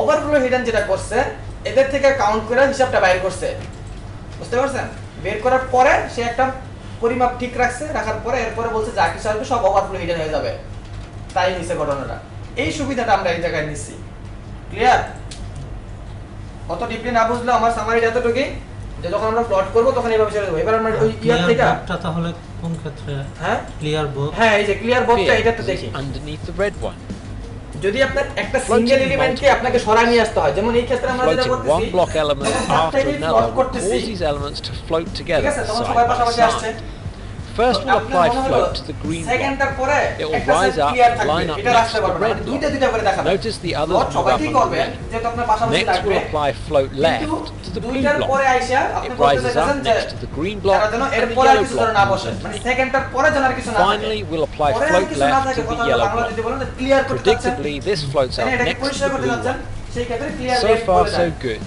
ওভারফ্লো হিডেন যেটা করছে, এদের থেকে কাউন্ট করে হিসাবটা বাইর করছে। বুঝতে পারছেন? বের করার পরে সে একটা পরিমাপ ঠিক রাখছে, রাখার পরে এরপরে বলছে যা কিছু আসবে সব ওভারফ্লো হিডেন হয়ে যাবে। তাই নিছে ঘটনাটা। এই সুবিধাটা আমরা এই জায়গায় নিচ্ছি। ক্লিয়ার? কত ডিপলি না বুঝলো আমার সামারিটা এতটুকুই, যে যখন আমরা প্লট করব তখন এইভাবে চলে যাবে। এবার আমরা ওই ইয়ার থেকে
তাহলে কোন ক্ষেত্রে?
হ্যাঁ
ক্লিয়ার বোথ।
হ্যাঁ, এই যে ক্লিয়ার বোথটা এটা তো দেখি।
underneath the red one.
যদি আপনার একটা সিঙ্গেল এলিমেন্টকে আপনাকে সরায় নিয়ে আসতে হয়, যেমন এই ক্ষেত্রে আমরা যেটা
Floating
করতেছি,
one block element after another will cause these elements to float
ঠিক
together
আছে, তখন
side
সবাই
by
পাশাপাশি আসছে।
side. First we'll apply float to the green
সেকেন্ডটার
block.
পরে
It will
একটা
rise
সাইড
up,
ক্লিয়ার থাকবে,
line up
এটা
next
রাখতে
to the
পারবে না,
red
দুইটা
block.
দুইটা করে দেখাবে।
Notice the others
plot
move
সবাই
up
কি
on the
করবেন
red.
যেহেতু আপনার পাশাপাশি
Next
লাগবে,
we'll apply float left
কিন্তু
to the blue
দুইটার পরে
block.
আইসা আপনি
It
বলতে
rises
চাইছেন
up
যে
next to the green block
তারা যেন
and
এর
the
পরে আর
yellow
কিছু যেন
block
না
in the
বসে, মানে
center.
সেকেন্ডটার পরে যেন আর কিছু না থাকে।
Finally, we'll apply
পরে আর
float
কিছু না
left
থাকে,
to
কথা
the
হলো
yellow
বাংলা
block.
যদি বলেন যে ক্লিয়ার করতে চাচ্ছেন,
Predictably, this floats
তাহলে
out
এটাকে
next to
পরিষ্কার
the
করতে
blue
চাচ্ছেন,
one.
সেই ক্ষেত্রে ক্লিয়ার
So
লেফট
far,
করে
so
দেন।
good.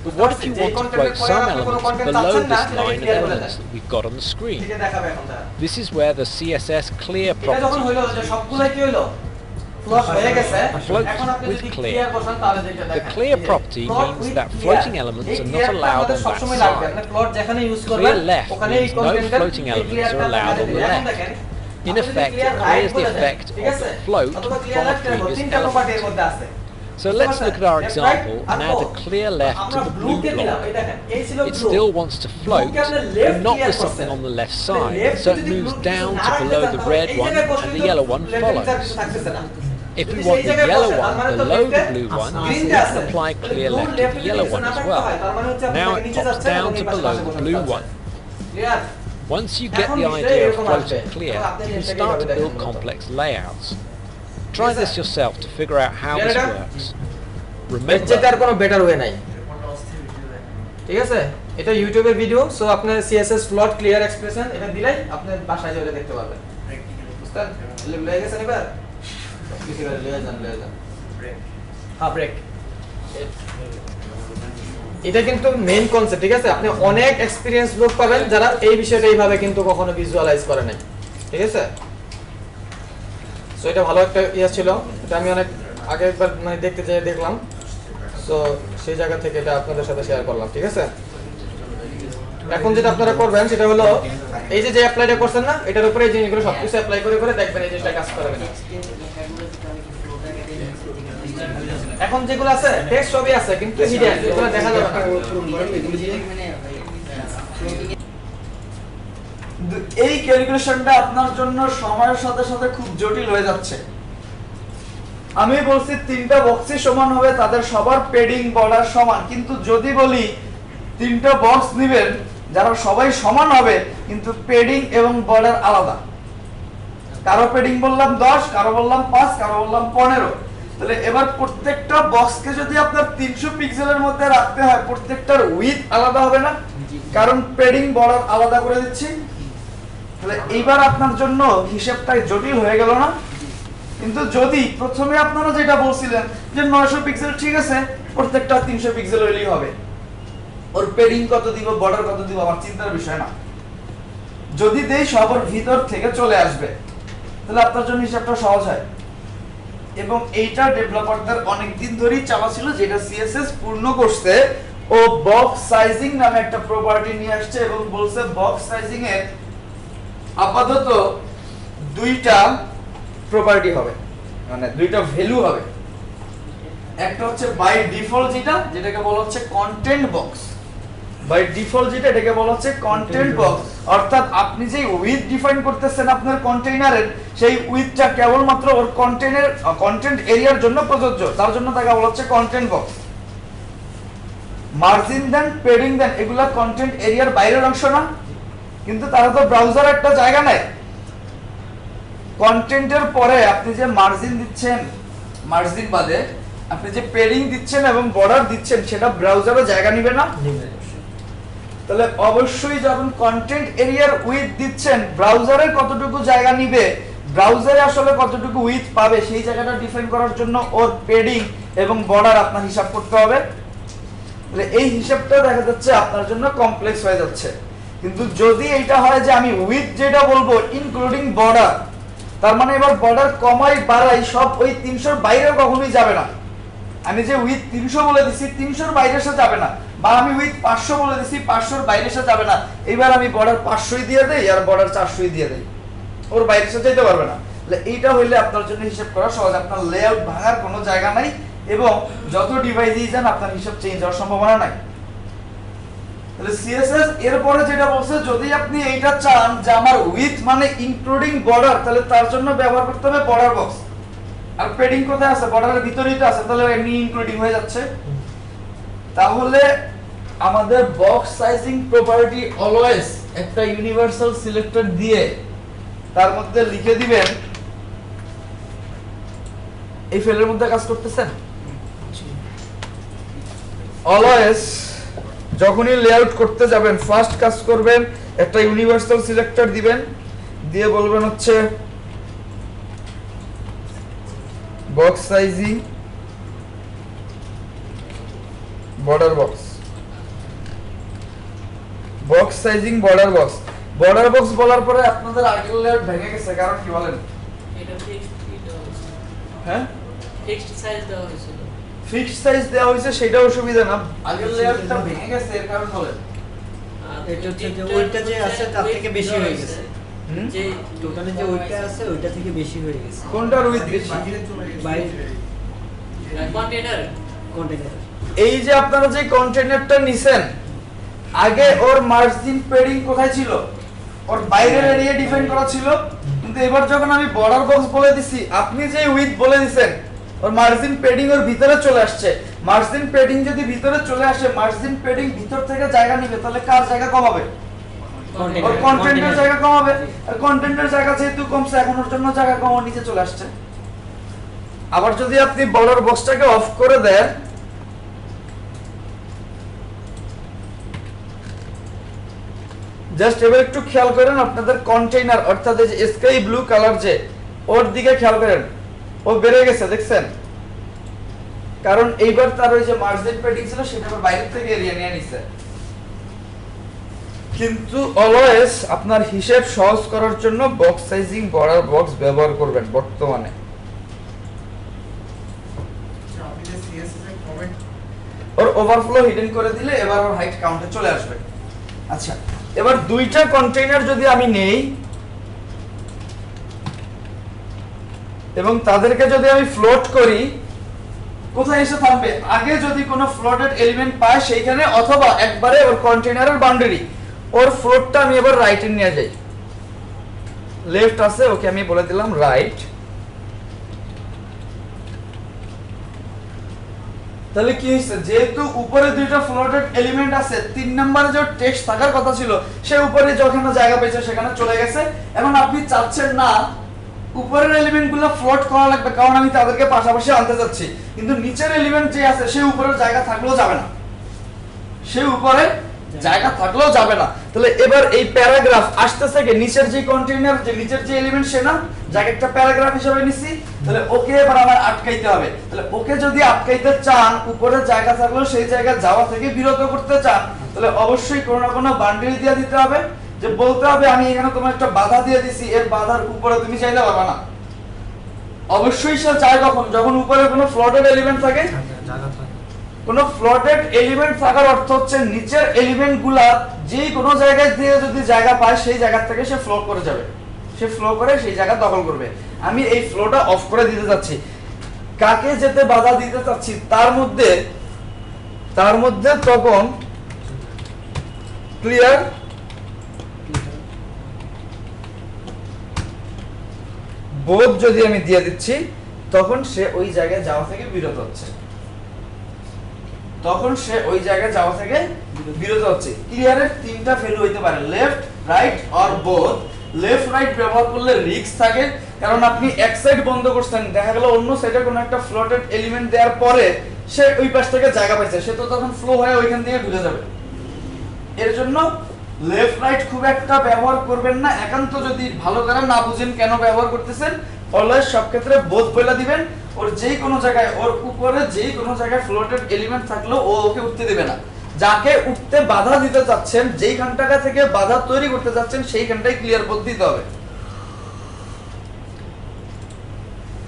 But what if you
যেই
want to
content-এর
float
পরে
some
আপনি কোনো
elements
content
below
চাচ্ছেন না,
this
সেটাকে
line of
clear করে
elements
then.
that we've got on the screen?
ঠিক আছে, দেখাবে এখন তারা।
This is where the CSS clear
এটা যখন
property
হইলো যে সবগুলাই কি হইলো ফ্লট হয়ে গেছে,
Float
এখন আপনি
with
যদি
clear.
ক্লিয়ার বসান তাহলে যেটা
The
দেখেন
clear
এই যে
property
plot
means
with
that
clear।
floating elements
এই
are not
clearটা
allowed
আমাদের
on that
সবসময় লাগবে,
side.
মানে প্লট যেখানে ইউজ
Clear
করবেন
left
ওখানে এই
means no
কন্টেন্টের
floating
এই
elements
clearটা
are allowed
লাগাতে
on the
দিবেন। এখন
left.
দেখেন,
In
আপনি যদি
effect,
clear
it
right
clears the
বলে দেন,
effect
ঠিক
of
আছে?
the float
অথবা clear
from a
left এর মধ্যে
previous
তিনটা property এর
element.
মধ্যে আছে।
So let's look at our
Left, right,
example
R
and add a
four।
clear left to
আমরা
the
blue
blue
কে দিলাম,
block.
এই দেখেন, এই ছিল
It
blue।
still wants to float,
Blue কে আমরা left
but not
clear
with something
করছেন।
on the left
তাহলে
side,
left
so
যদি
it moves
blue কিছু
down
না
to
রাখতে
below
চান,
the
তাহলে
red
এই
one
জায়গায় বসলে
and the
তো
yellow one
left এর নিচে আর
follows.
কিছু থাকতেছে না।
If
যদি
we
সেই
want the
জায়গায়
yellow
বসে, তার
one
মানে তো
below the
left-এ
blue one,
green-টা আছে।
let's apply clear
Blue
left to
left
the
যদি
yellow
কিছু
one
না
as
থাকতে
well.
হয়, তার মানে হচ্ছে আপনি
Now
তাকে
it
নিচে
pops
যাচ্ছেন
down
এবং
to
এই পাশে
below
পাশে
the
বসে
blue
যাচ্ছেন।
one.
Clear?
Once you get
এখন
the
নিশ্চয়ই
idea of
এরকম আসবে।
floating clear,
এবং আপনি
you can
নিশ্চয়ই
start to
এইভাবে
build
দেখেন।
complex layouts. Try
Yes,
this
sir.
yourself to figure out how
Clear
this
এটা?
works.
এর চেয়ে
Remember,
আর কোনো বেটার ওয়ে নাই। ঠিক আছে, এটা ইউটিউবের ভিডিও, সো আপনার সিএসএস প্লট ক্লিয়ার এক্সপ্রেশন এটা দিলেই আপনি বাসায় যাবে দেখতে পারবেন। বুঝছেন? লেগে গেছেন এবার? কিছু করে লেগে যান। হ্যাঁ, ব্রেক। এটা কিন্তু মেইন কনসেপ্ট, ঠিক আছে? আপনি অনেক এক্সপেরিয়েন্স লোক পাবেন যারা এই বিষয়টা এইভাবে কিন্তু কখনো ভিজুয়ালাইজ করে নাই। ঠিক আছে? সো এটা ভালো একটা ইয়ে ছিল, এটা আমি অনেক আগে একবার মানে দেখতে যেয়ে দেখলাম, সো সেই জায়গা থেকে এটা আপনাদের সাথে শেয়ার করলাম। ঠিক আছে, এখন যেটা আপনারা করবেন সেটা হলো এই যে অ্যাপ্লাইটা করছেন না, এটার উপরে এই জিনিসগুলো সবকিছু অ্যাপ্লাই করে করে দেখবেন এই জিনিসটা কাজ করবে না। এখন যেগুলো আছে টেক্সট সবই আছে কিন্তু হিডেন, এগুলো দেখা যাবে না।
এই ক্যালকুলেশনটা আপনার জন্য সময়ের সাথে সাথে খুব জটিল হয়ে যাচ্ছে। আমি বলছি তিনটা বক্সই সমান হবে, তাদের সবার পেডিং বর্ডার সমান, কিন্তু যদি বলি তিনটা বক্স নেবেন যারা সবাই সমান হবে কিন্তু পেডিং এবং বর্ডার আলাদা, কারো পেডিং বললাম 10, কারো বললাম 5, কারো বললাম 15, তাহলে এবার প্রত্যেকটা বক্সকে যদি আপনার 300 পিক্সেলের মধ্যে রাখতে হয়, প্রত্যেকটার উইথ আলাদা হবে না, কারণ পেডিং বর্ডার আলাদা করে দিচ্ছি। তাহলে এইবার আপনার জন্য হিসাবটা জটিল হয়ে গেল না? কিন্তু যদি প্রথমে আপনারা যেটা বলছিলেন যে 900 পিক্সেল ঠিক আছে, প্রত্যেকটা 300 পিক্সেল হইলেই হবে, ওর পেডিং কত দিব, বর্ডার কত দিব আমার চিন্তার বিষয় না। যদি দেই সবার ভিতর থেকে চলে আসবে, তাহলে আপনার জন্য হিসাবটা সহজ হয়। এবং এইটা ডেভেলপারদের অনেক দিন ধরেই চাওয়া ছিল, যেটা সিএসএস পূর্ণ করছে। ও বক্স সাইজিং নামে একটা প্রপার্টি নিয়ে আসছে এবং বলছে বক্স সাইজিং এর আপাতত দুইটা প্রপার্টি হবে, মানে দুইটা ভ্যালু হবে। একটা হচ্ছে বাই ডিফল্ট যেটাকে বলা হচ্ছে কন্টেন্ট বক্স, বাই ডিফল্ট এটাকে বলা হচ্ছে কন্টেন্ট বক্স, অর্থাৎ আপনি যে উইথ ডিফাইন করতেছেন আপনার কন্টেইনারের, সেই উইথটা কেবলমাত্র ওর কন্টেন্ট এরিয়ার জন্য প্রযোজ্য, তার জন্য তাকে বলা হচ্ছে কন্টেন্ট বক্স। মার্জিন দেন, পেডিং দেন, এগুলা কন্টেন্ট এরিয়ার বাইরের অংশ না, কিন্তু তারা তো ব্রাউজার একটা জায়গা নেয়। কন্টেন্টের পরে আপনি যে মার্জিন দিচ্ছেন, মার্জিন বাদে আপনি যে পেডিং দিচ্ছেন এবং বর্ডার দিচ্ছেন, সেটা ব্রাউজারে জায়গা নিবে না? তাহলে অবশ্যই যখন কন্টেন্ট এরিয়ার উইথ দিচ্ছেন, ব্রাউজারে কতটুকু জায়গা নিবে, ব্রাউজারে আসলে কতটুকু উইথ পাবে, সেই জায়গাটা ডিফাইন করার জন্য ওর পেডিং এবং বর্ডার আপনার হিসাব করতে হবে। তাহলে এই হিসাবটা দেখা যাচ্ছে আপনার জন্য কমপ্লেক্স হয়ে যাচ্ছে। কিন্তু যদি এইটা হয় যে আমি উইথ যেটা বলবো ইনক্লুডিং বর্ডার, তার মানে এবার বর্ডার কমাই বাড়াই সব ওই 300 বাইরে কখনোই যাবে না। আমি যে উইথ 300 বলে দিছি 300 বাইরে এসে যাবে না, বা আমি উইথ 500 বলে দিছি 500 বাইরে এসে যাবে না। এবার আমি বর্ডার 500ই দিয়ে দেই আর বর্ডার 400ই দিয়ে দেই, ওর বাইরে এসে যেতে পারবে না। তাহলে এইটা হইলে আপনার জন্য হিসাব করা সহজ, আপনার লেআউট ভাঙার কোনো জায়গা নাই এবং যত ডিভাইসেই যান আপনার হিসাব চেঞ্জ হওয়ার সম্ভাবনা নাই। তাহলে সিএসএস এরপরে যেটা বলছে, যদি আপনি এইটা চান যে আমার উইথ মানে ইনক্লুডিং বর্ডার, তাহলে তার জন্য ব্যবহার করতে হবে বর্ডার বক্স। আর পেডিং কোথায় আছে? বর্ডারের ভিতরেই তো আছে, তাহলে এমনি ইনক্লুডিং হয়ে যাচ্ছে। তাহলে আমাদের বক্স সাইজিং প্রপার্টি অলওয়েজ একটা ইউনিভার্সাল সিলেক্টর দিয়ে তার মধ্যে লিখে দিবেন, এই ফেলের মধ্যে কাজ করতেছেন, অলওয়েজ যখনই লেআউট করতে যাবেন ফার্স্ট কাজ করবেন একটা ইউনিভার্সাল সিলেক্টর দিবেন, দিয়ে বলবেন হচ্ছে box sizing border box, box sizing border box. Border box বলার পরে আপনাদের আগের লেয়ার ভেঙে গেছে, কারণ কি বলেন?
এটা ফিক্সড
হ্যাঁ,
ফিক্সড সাইজ দেওয়া হয়েছিল।
ফিক্সড সাইজ দেওয়া হয়েছে, সেটা অসুবিধা না, আগের লেয়ারটা ভেঙে গেছে, এর কারণ বলেন?
এটা হচ্ছে যে ওইটা যে আছে তার থেকে বেশি হয়ে গেছে।
হুম?
যে
টোটালে যে ওইটা আছে ওইটা থেকে বেশি হয়ে গেছে
কোনটার উইথ বেশি?
বাইরে
কন্টেনার
কন্টেনার।
এই যে আপনারা যে কন্টেইনারটা নিছেন, আগে ওর মার্জিন পেডিং কোথায় ছিল? ওর বাইরের এরিয়া ডিফাইন করা ছিল, কিন্তু এবার যখন আমি বর্ডার বক্স বলে দিছি, আপনি যে উইথ বলে দিছেন, ওর মার্জিন পেডিং ওর ভিতরে চলে আসছে। মার্জিন পেডিং যদি ভিতরে চলে আসে, মার্জিন পেডিং ভিতর থেকে জায়গা নিবে, তাহলে কার জায়গা কমাবে? ওর কন্টেন্টের জায়গা কমাবে। আর কন্টেন্টের জায়গা যেহেতু কমছে, এখন ওর জন্য জায়গা কম, নিচে চলে আসছে। আবার যদি আপনি বর্ডার বক্সটাকে অফ করে দেন, জাস্ট এবার একটু খেয়াল করেন আপনাদের কন্টেইনার, অর্থাৎ এই যে স্কাই ব্লু কালার, যে ওর দিকে খেয়াল করেন, ও বেড়ে গেছে, দেখছেন? কারণ এইবার তার ওই যে মার্জিন পেডিং ছিল, সেটা আবার বাইরে থেকে এরিয়া নিয়ে নিছে। কিন্তু অলওয়েজ আপনার হিসাব সহজ করার জন্য বক্স সাইজিং বর্ডার বক্স ব্যবহার করবেন বর্তমানে। ওর ওভারফ্লো হিডেন করে দিলে এবার ওর হাইট কাউন্টে চলে আসবে। আচ্ছা, এবার দুইটা কন্টেইনার যদি আমি নেই এবং তাদেরকে যদি আমি ফ্লোট করি, কোথায় এসে থামবে? আগে যদি কোনো ফ্লোটেড এলিমেন্ট পায় সেইখানে, অথবা একবারে ওর কন্টেইনারের বাউন্ডারি, ওর ফ্লোটটা আমি এবার রাইটে নিয়ে যাই। লেফট আছে, ওকে আমি বলে দিলাম রাইট। তাহলে কি হইছে? যেহেতু উপরে দুইটা ফ্লোটেড এলিমেন্ট আছে, 3 নম্বরে যে টেক্সট থাকার কথা ছিল, সে উপরে যখন জায়গা পেয়েছে সেখানে চলে গেছে। এখন আপনি চাচ্ছেন না উপরের এলিমেন্টগুলো ফ্লোট করা লাগবে, কারণ আমি তাদেরকে পাশাপাশি আনতে যাচ্ছি, কিন্তু নিচের এলিমেন্ট যে আছে সে উপরের জায়গা থাকলেও যাবে না, সে উপরে জায়গা থাকলেও যাবে না। তাহলে এবার এই প্যারাগ্রাফ আসতেছে কি? নিচের যে কন্টেইনার, যে নিচের যে এলিমেন্ট, সে না যাকে একটা প্যারাগ্রাফ হিসেবে নিছি, তাহলে ওকে এবার আমার আটকাইতে হবে। তাহলে ওকে যদি আটকাইতে চান, উপরে জায়গা থাকলেও সেই জায়গায় যাওয়া থেকে বিরত করতে চান, তাহলে অবশ্যই কোনো না কোনো বান্ডিল দিয়ে দিতে হবে, যে বলতে হবে আমি এখানে তোমার একটা বাধা দিয়ে দিছি, এর বাধার উপরে তুমি চাইলে পারবে না। অবশ্যই সে চায় কখন? যখন উপরে কোনো ফ্লোটেড এলিমেন্ট থাকে।
জায়গা থাকে
কোন ফ্লোটেড এলিমেন্ট থাকার অর্থ হচ্ছে নিচের এলিমেন্টগুলা যে কোনো জায়গায় দিয়ে যদি জায়গা পায়, সেই জায়গা থেকে সে ফ্লো করে যাবে, সে ফ্লো করে সেই জায়গা দখল করবে। আমি এই ফ্লোটা অফ করে দিতে যাচ্ছি, কাকে যেতে বাধা দিতে চাচ্ছি তার মধ্যে তখন ক্লিয়ার বোধ যদি আমি দিয়ে দিচ্ছি, তখন সে ওই জায়গায় যাওয়া থেকে বিরত হচ্ছে, তখন সে ওই জায়গায় যাওয়া থেকে বিরত হচ্ছে। ক্লিয়ারের তিনটা ভ্যালু হইতে পারে, left, right or both. Left right ব্যবহার করলে রিস্ক থাকে, কারণ আপনি এক সাইড বন্ধ করছেন, দেখা গেল অন্য সাইডে কোনো একটা ফ্লোটেড এলিমেন্ট দেওয়ার পরে সে ওই পাশ থেকে জায়গা পাইছে, সে তো তখন ফ্লো হয়ে ওইখান থেকে ঢুকে যাবে। এর জন্য লেফট রাইট খুব একটা ব্যবহার করবেন না, একান্ত যদি ভালো করে না বুঝেন কেন ব্যবহার করতেছেন, অলওয়েজ সব ক্ষেত্রে বোধ বলে দিবেন। ওর যেই কোনো জায়গায়, ওর উপরে যেই কোনো জায়গায় ফ্লোটেড এলিমেন্ট থাকলেও ও ওকে উঠতে দেবে না। যাকে উঠতে বাধা দিতে চাচ্ছেন, যেইখানটা থেকে বাধা তৈরি করতে চাচ্ছেন, সেইখানটাই ক্লিয়ার বোধ দিতে হবে।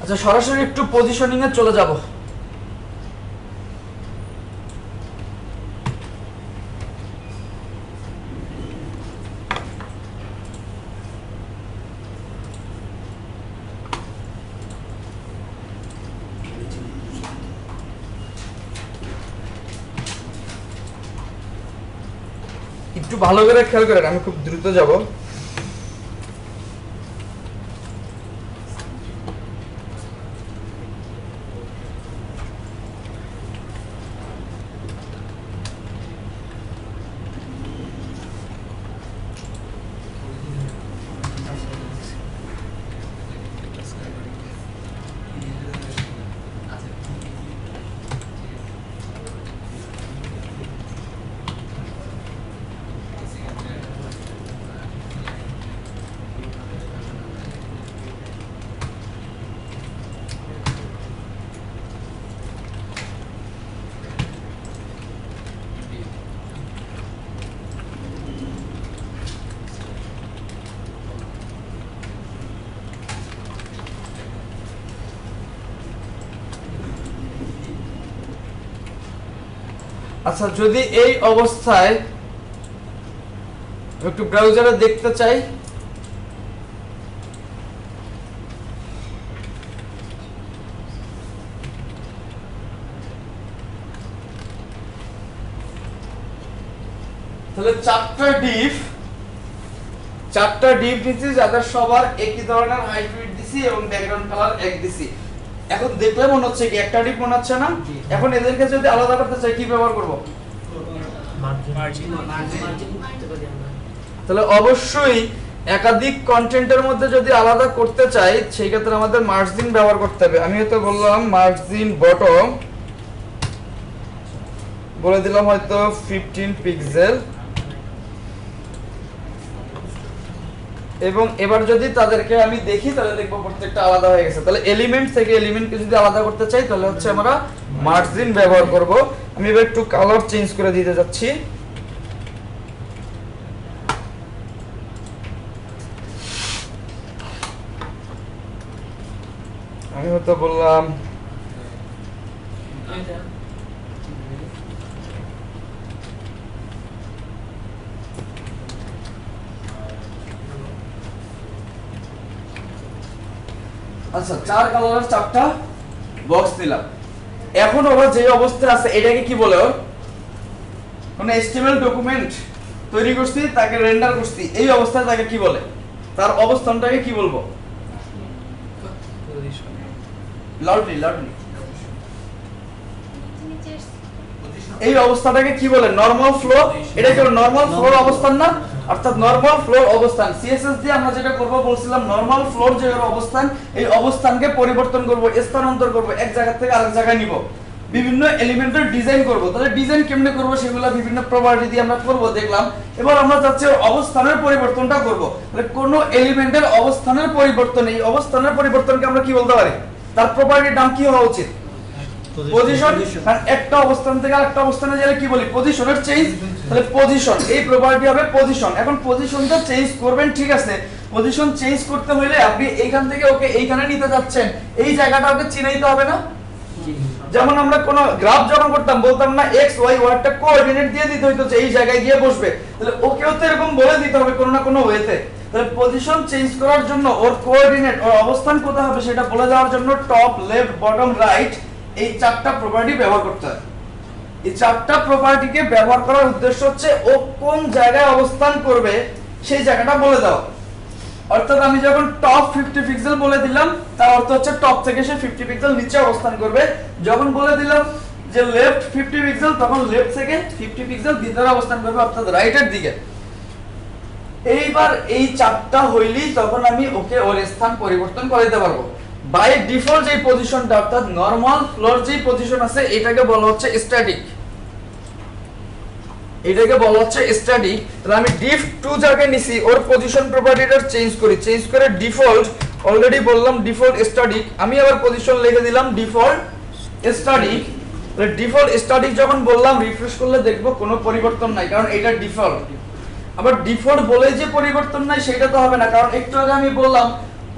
আচ্ছা, সরাসরি একটু পজিশনিং এ চলে যাব। একটু ভালো করে খেয়াল করেন, আমি খুব দ্রুত যাব। আচ্ছা, যদি এই অবস্থায় একটু ব্রাউজারে দেখতে চাই, তাহলে চারটা ডিপ দিছি যাদের সবার একই ধরনের হাইট উইডথ দিছি এবং ব্যাকগ্রাউন্ড কালার এক দিছি। এখন দেখলে মনে হচ্ছে কি একটা ডিপ মনে হচ্ছে না? এখন এদেরকে যদি আলাদা করতে চাই কি ব্যবহার করব?
মার্জিন
তাহলে অবশ্যই একাধিক কন্টেন্টের মধ্যে যদি আলাদা করতে চাই সেই ক্ষেত্রে আমাদের মার্জিন ব্যবহার করতে হবে। আমি হয়তো বললাম মার্জিন বটম, বলে দিলাম হয়তো 15 পিক্সেল, এবং এবার যদি তাদেরকে আমি দেখি তাহলে দেখবো প্রত্যেকটা আলাদা হয়ে গেছে। তাহলে এলিমেন্ট থেকে এলিমেন্টকে যদি আলাদা করতে চাই তাহলে হচ্ছে আমরা মার্জিন ব্যবহার করব। আমি এবার একটু কালার চেঞ্জ করে দিতে যাচ্ছি। আমি হয়তো বললাম আচ্ছা, চার কালারের চারটা বক্স দিলাম। এখন ওরা যে অবস্থায় আছে এটাকে কি বলে? মানে HTML ডকুমেন্ট তৈরি করছি, তাকে রেন্ডার করছি, এই অবস্থায় তাকে কি বলে? তার অবস্থানটাকে কি বলবো? লাউডলি এই অবস্থাটাকে কি বলে? Normal flow. এটা কি নরমাল ফ্লোর অবস্থান না? অর্থাৎ নরমাল ফ্লোর অবস্থান সিএসএস দিয়ে আমরা যেটা করব বলছিলাম, নরমাল ফ্লোর যে অবস্থান, এই অবস্থানকে পরিবর্তন করব, স্থানান্তর করব, এক জায়গা থেকে আরেক জায়গায় নিব, বিভিন্ন এলিমেন্টের ডিজাইন করব। তাহলে ডিজাইন কেমনে করব সেগুলো বিভিন্ন প্রপার্টি দিয়ে আমরা করব দেখলাম। এবার আমরা যাচ্ছি অবস্থানের পরিবর্তনটা করব। তাহলে কোন এলিমেন্টের অবস্থানের পরিবর্তন, এই অবস্থানের পরিবর্তনকে আমরা কি বলতে পারি? তার প্রপার্টির নাম কি হওয়া উচিত? পজিশন। কারণ একটা অবস্থান থেকে আরেকটা অবস্থানে গেলে কি বলি? পজিশনের চেঞ্জ। তাহলে পজিশন, এই প্রপার্টি হবে পজিশন। এখন পজিশনটা চেঞ্জ করবেন, ঠিক আছে। পজিশন চেঞ্জ করতে হলে আপনি এইখান থেকে ওকে এইখানে নিতে যাচ্ছেন, এই জায়গাটা ওকে চিনাইতে হবে না? যেমন আমরা কোন গ্রাফ যখন করতাম বলতাম না এক্স ওয়াই ওয়ারটা কোঅর্ডিনেট দিয়ে দিতে হইতো যে এই জায়গায় গিয়ে বসবে। তাহলে ওকেও তো এরকম বলে দিতে হবে কোনো না কোনো ওয়েতে। তাহলে পজিশন চেঞ্জ করার জন্য ওর কোঅর্ডিনেট, ওর অবস্থান কোথায় হবে সেটা বলে দেওয়ার জন্য টপ, লেফট, বটম, রাইট, এই চারটা প্রপার্টি ব্যবহার করতে হয়। এই চারটা প্রপার্টিকে ব্যবহার করার উদ্দেশ্য হচ্ছে ও কোন জায়গায় অবস্থান করবে সেই জায়গাটা বলে দাও। অর্থাৎ আমি যখন টপ 50 পিক্সেল বলে দিলাম তার অর্থ হচ্ছে টপ থেকে সে 50 পিক্সেল নিচে অবস্থান করবে। যখন বলে দিলাম যে লেফট 50 পিক্সেল, তখন লেফট থেকে 50 পিক্সেল ভিতরে অবস্থান করবে, অর্থাৎ রাইটের দিকে। এইবার এই চারটা হইলেই তখন আমি ওকে ওর স্থান পরিবর্তন করে দিতে পারবো। বাই ডিফল্ট যে পজিশনটা অর্থাৎ নরমাল ফ্লোর যে পজিশন আছে এটাকে বলা হচ্ছে স্ট্যাটিক, এটাকে বলা হচ্ছে স্ট্যাটিক। তাহলে আমি ডিফ 2 জায়গায় নিছি, ওর পজিশন প্রপার্টিটা চেঞ্জ করি, চেঞ্জ করে ডিফল্ট, অলরেডি বললাম ডিফল্ট স্ট্যাটিক, আমি আবার পজিশন লিখে দিলাম ডিফল্ট স্ট্যাটিক। তাহলে ডিফল্ট স্ট্যাটিক যখন বললাম রিফ্রেশ করলে দেখবো কোনো পরিবর্তন নাই, কারণ এটা ডিফল্ট। আবার ডিফল্ট বলে যে পরিবর্তন নাই সেটা তো হবে না, কারণ একটু আগে আমি বললাম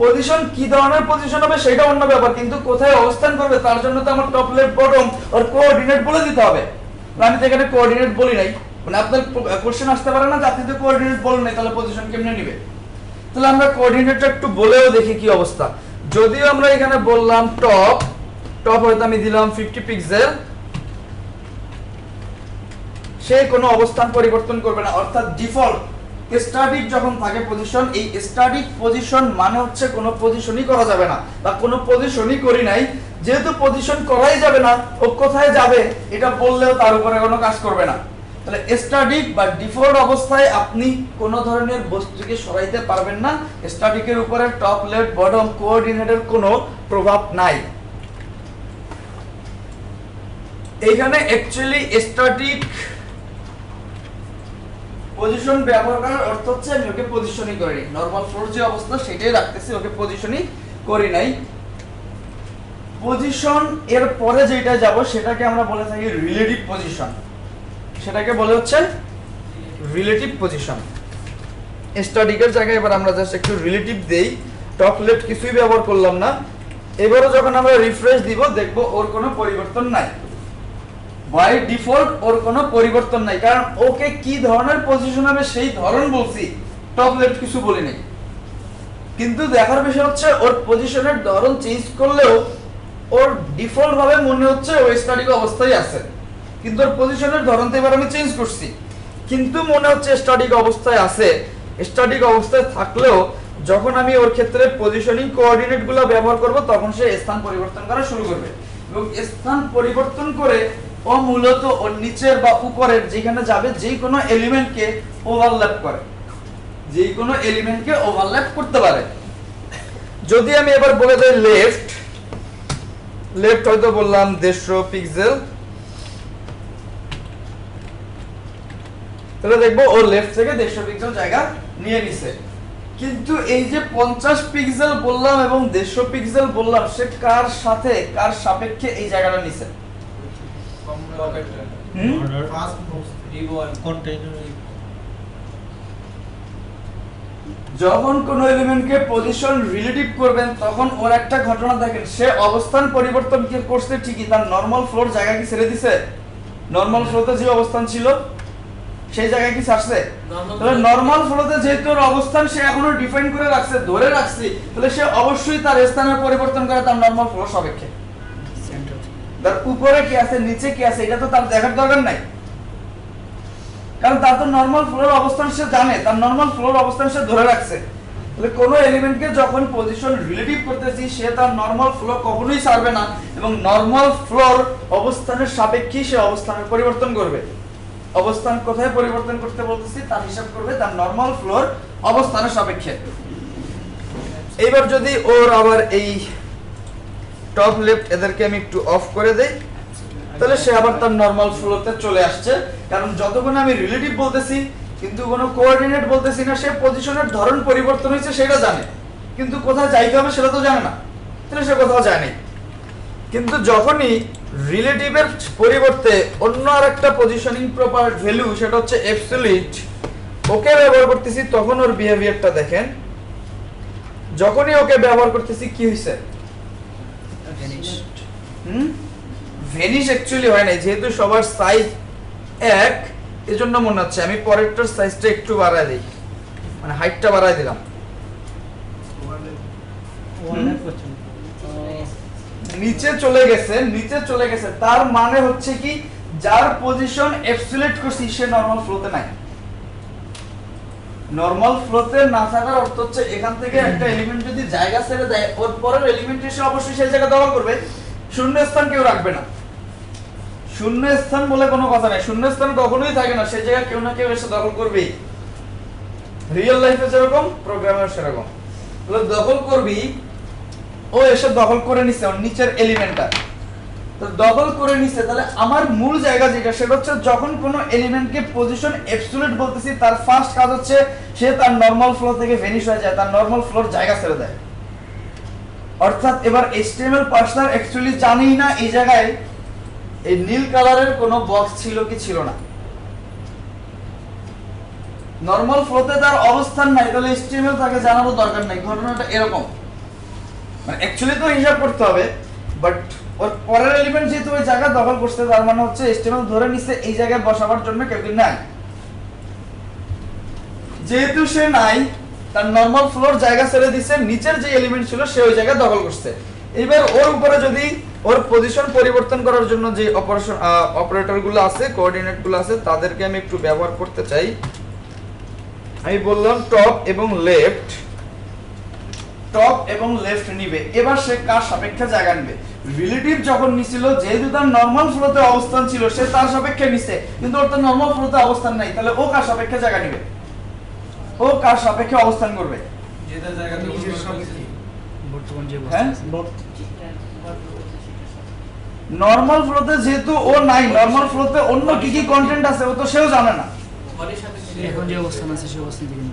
পজিশন কি ধরনের পজিশন হবে সেটা অন্য ব্যাপার, কিন্তু কোথায় অবস্থান করবে তার জন্য তো আমার টপ, লেফট, বটম আর কোঅর্ডিনেট বলে দিতে হবে। আমি তো এখানে কোঅর্ডিনেট বলি নাই, মানে আপনার কোশ্চেন আসতে পারে না যে আপনি তো কোঅর্ডিনেট বলেন নাই, তাহলে পজিশন কেমনে নেবে? তাহলে আমরা কোঅর্ডিনেটটা একটু বলেও দেখি কি অবস্থা। যদিও আমরা এখানে বললাম টপ হয়তো আমি দিলাম 50 পিক্সেল, সে কোনো অবস্থান পরিবর্তন করবে না, অর্থাৎ ডিফল্ট স্ট্যাটিক যখন থাকে পজিশন, এই স্ট্যাটিক পজিশন মানে হচ্ছে কোনো পজিশনই করা যাবে না বা কোনো পজিশনই করি নাই। যেহেতু পজিশন করাই যাবে না, ও কোথায় যাবে এটা বললেও তার উপরে কোনো কাজ করবে না। তাহলে স্ট্যাটিক বা ডিফল্ট অবস্থায় আপনি কোনো ধরনের বস্তুকে সরাইতে পারবেন না, স্ট্যাটিকের উপরে টপ, লেফট, বটম কোঅর্ডিনেটের কোনো প্রভাব নাই। এইখানে অ্যাকচুয়ালি স্ট্যাটিক পজিশন ব্যবহার করার অর্থ হচ্ছে আমি ওকে পজিশনই করি, নরমাল ফ্লোর যে অবস্থা সেটাই রাখতেছি, ওকে পজিশনই করি নাই। পজিশন এর পরে যেটা যাব সেটাকে আমরা বলে থাকি রিলেটিভ পজিশন, সেটাকে বলে হচ্ছে রিলেটিভ পজিশন। স্ট্যাটিকের জায়গায় এবার আমরা জাস্ট একটু রিলেটিভ দেই, টপ, লেফট কিছুই ব্যবহার করলাম না। এবারও যখন আমরা রিফ্রেশ দিব দেখব ওর কোনো পরিবর্তন নাই। বাই ডিফল্ট ওর কোনো পরিবর্তন নাই, কারণ ওকে কি ধরনের পজিশন হবে সেই ধরন বলছি, টপ লেফট কিছু বলি নাই। কিন্তু দেখার বিষয় হচ্ছে ওর পজিশনের ধরন চেঞ্জ করলেও ওর ডিফল্ট ভাবে মনে হচ্ছে ও স্ট্যাটিক অবস্থায় আছে, কিন্তু ওর পজিশনের ধরনটা এবার আমি চেঞ্জ করছি, কিন্তু মনে হচ্ছে স্ট্যাটিক অবস্থায় আছে। স্ট্যাটিক অবস্থায় থাকলেও যখন আমি ওর ক্ষেত্রে পজিশনিং কোঅর্ডিনেট গুলো ব্যবহার করব তখন সে স্থান পরিবর্তন করা শুরু করবে, এবং স্থান পরিবর্তন করে ও মূলত ওর নিচের বা উপরের যেখানে যাবে যে কোনো এলিমেন্টকে ওভারল্যাপ করে, যে কোনো এলিমেন্টকে ওভারল্যাপ করতে পারে। যদি আমি এবার বলে দেই লেফট, লেফট হয়তো বললাম 150 পিক্সেল, তাহলে দেখবো ওর লেফট থেকে 150 পিক্সেল জায়গা নিয়ে নিছে। কিন্তু এই যে 50 পিক্সেল বললাম এবং 150 পিক্সেল বললাম, সে কার সাথে কার সাপেক্ষে এই জায়গাটা নিছে? যখন কোন এলিমেন্টকে পজিশন রিলেটিভ করবেন তখন ওর একটা ঘটনা দেখেন, সে অবস্থান পরিবর্তন কি করছে ঠিকই, তার নরমাল ফ্লোর জায়গা কি ছেড়ে দিছে? নরমাল ফ্লোতে যে অবস্থান ছিল সেই জায়গায় কি ছাড়ছে? তাহলে নরমাল ফ্লোতে যেহেতু ওর অবস্থান সে এখনো ডিফাইন করে রাখছে, ধরে রাখছে, তাহলে সে অবশ্যই তার স্থানের পরিবর্তন করে তার নরমাল ফ্লোর সাপেক্ষে। তার উপরে কি আছে নিচে কি আছে এটা তো তার দেখার দরকার নাই, কারণ তার তো নরমাল ফ্লোর অবস্থান সে জানে, তার নরমাল ফ্লোর অবস্থান সে ধরে রাখছে। তাহলে কোন এলিমেন্টকে যখন পজিশন রিলেটিভ করতেছি সে তার নরমাল ফ্লোর কখনোই ছাড়বে না, এবং নরমাল ফ্লোর অবস্থানের সাপেক্ষে সে অবস্থানের পরিবর্তন করবে। অবস্থান কোথায় পরিবর্তন করতে বলতেছি তার হিসাব করবে তার নরমাল ফ্লোর অবস্থানের সাপেক্ষে। এইবার যদি ওর আবার এই টপ লেফট এদেরকে আমি একটু অফ করে দেই, তাহলে সে আবার তার নরমাল ফ্লোতে চলে আসছে, কারণ যতক্ষণ আমি রিলেটিভ বলতেছি কিন্তু কোনো কোঅর্ডিনেট বলতেছি না, সে পজিশনের ধরন পরিবর্তন হয়েছে সেটা জানে, কিন্তু কোথায় যাইতে হবে সেটা তো জানে না, তাহলে সে কোথাও যায় নাই। কিন্তু যখনই রিলেটিভের পরিবর্তে অন্য আরেকটা পজিশনিং প্রপার ভ্যালু সেটা হচ্ছে অ্যাবসলিউট ওকে ব্যবহার করতেছি, তখন ওর বিহেভিয়ারটা দেখেন। যখনই ওকে ব্যবহার করতেছি কি হইছে? ভ্যানিশ অ্যাকচুয়ালি হয় নাই, যেহেতু সবার সাইজ এক এজন্য মনে হচ্ছে। আমি পরেরটার সাইজটা একটু বাড়ায় দেই, মানে হাইটটা বাড়ায় দিলাম, নিচে চলে গেছে, নিচে চলে গেছে। তার মানে হচ্ছে কি যার পজিশন অ্যাবসলিউট করছি সে নরমাল ফ্লোতে নাই। নরমাল ফ্লোতে না থাকার অর্থ হচ্ছে এখান থেকে একটা এলিমেন্ট যদি জায়গা ছেড়ে দেয় ওর পরের এলিমেন্ট এসে অবশ্যই সেই জায়গা দখল করবে, শূন্য স্থান কেউ রাখবে না। শূন্য স্থান বলে কোনো কথা নাই, শূন্য স্থান কখনোই থাকে না, সেই জায়গা কেউ না কেউ এসে দখল করবেই। রিয়েল লাইফে যেরকম প্রোগ্রামের সেরকম, তাহলে দখল করবি। ও এসে দখল করে নিছে ওর নিচের এলিমেন্টটা, তো দখল করে নিছে। তাহলে আমার মূল জায়গা যেটা সেটা হচ্ছে যখন কোনো এলিমেন্টকে পজিশন অ্যাবসলিউট বলতেছি তার ফার্স্ট কাজ হচ্ছে সে তার নরমাল ফ্লো থেকে ভ্যানিশ হয়ে যায়, তার নরমাল ফ্লোর জায়গা ছেড়ে দেয়। অর্থাৎ এবার HTML পার্সার অ্যাকচুয়ালি জানেই না এই জায়গায় এই নীল কালারের কোনো বক্স ছিল কি ছিল না। নরমাল ফ্লোতে তার অবস্থান নাই, তাহলে HTML তাকে জানানোর দরকার নাই। ঘটনাটা এরকম, মানে অ্যাকচুয়ালি তো হিসাব করতে হবে, বাট ওর পরের এলিমেন্ট যেহেতু ওই জায়গা দখল করছে তার মানে হচ্ছে HTML ধরে নিচ্ছে এই জায়গায় বসাবার জন্য কেউ নাই। যেহেতু সে নাই, তার নরমাল ফ্লোর জায়গা ছেড়ে দিচ্ছে, নিচের যে এলিমেন্ট ছিল সে ওই জায়গা দখল করছে। এবার ওর উপরে যদি ওর পজিশন পরিবর্তন করার জন্য যে অপারেটরগুলো আছে, কোঅর্ডিনেটগুলো আছে, তাদেরকে আমি একটু ব্যবহার করতে চাই। আমি বললাম টপ এবং লেফট, টপ এবং লেফট নিবে। এবার সে কার সাপেক্ষে জায়গা নেবে? রিলেটিভ যখন নিছিল, যেহেতু তার নরমাল ফ্লোতে অবস্থান ছিল সে তার সাপেক্ষে নিছে, কিন্তু ওর তো নরমাল ফ্লোতে অবস্থান নাই, তাহলে ও কার সাপেক্ষে জায়গা নেবে? ও কার সাপেক্ষে অবস্থান করবে?
যেটা জায়গাতে বর্তমান যে
নরমাল ফ্লোতে যেহেতু ও নাই, নরমাল ফ্লোতে অন্য কি কি কন্টেন্ট আছে ও তো সেও জানে না।
এখন যে অবস্থান আছে সেই অবস্থান থেকে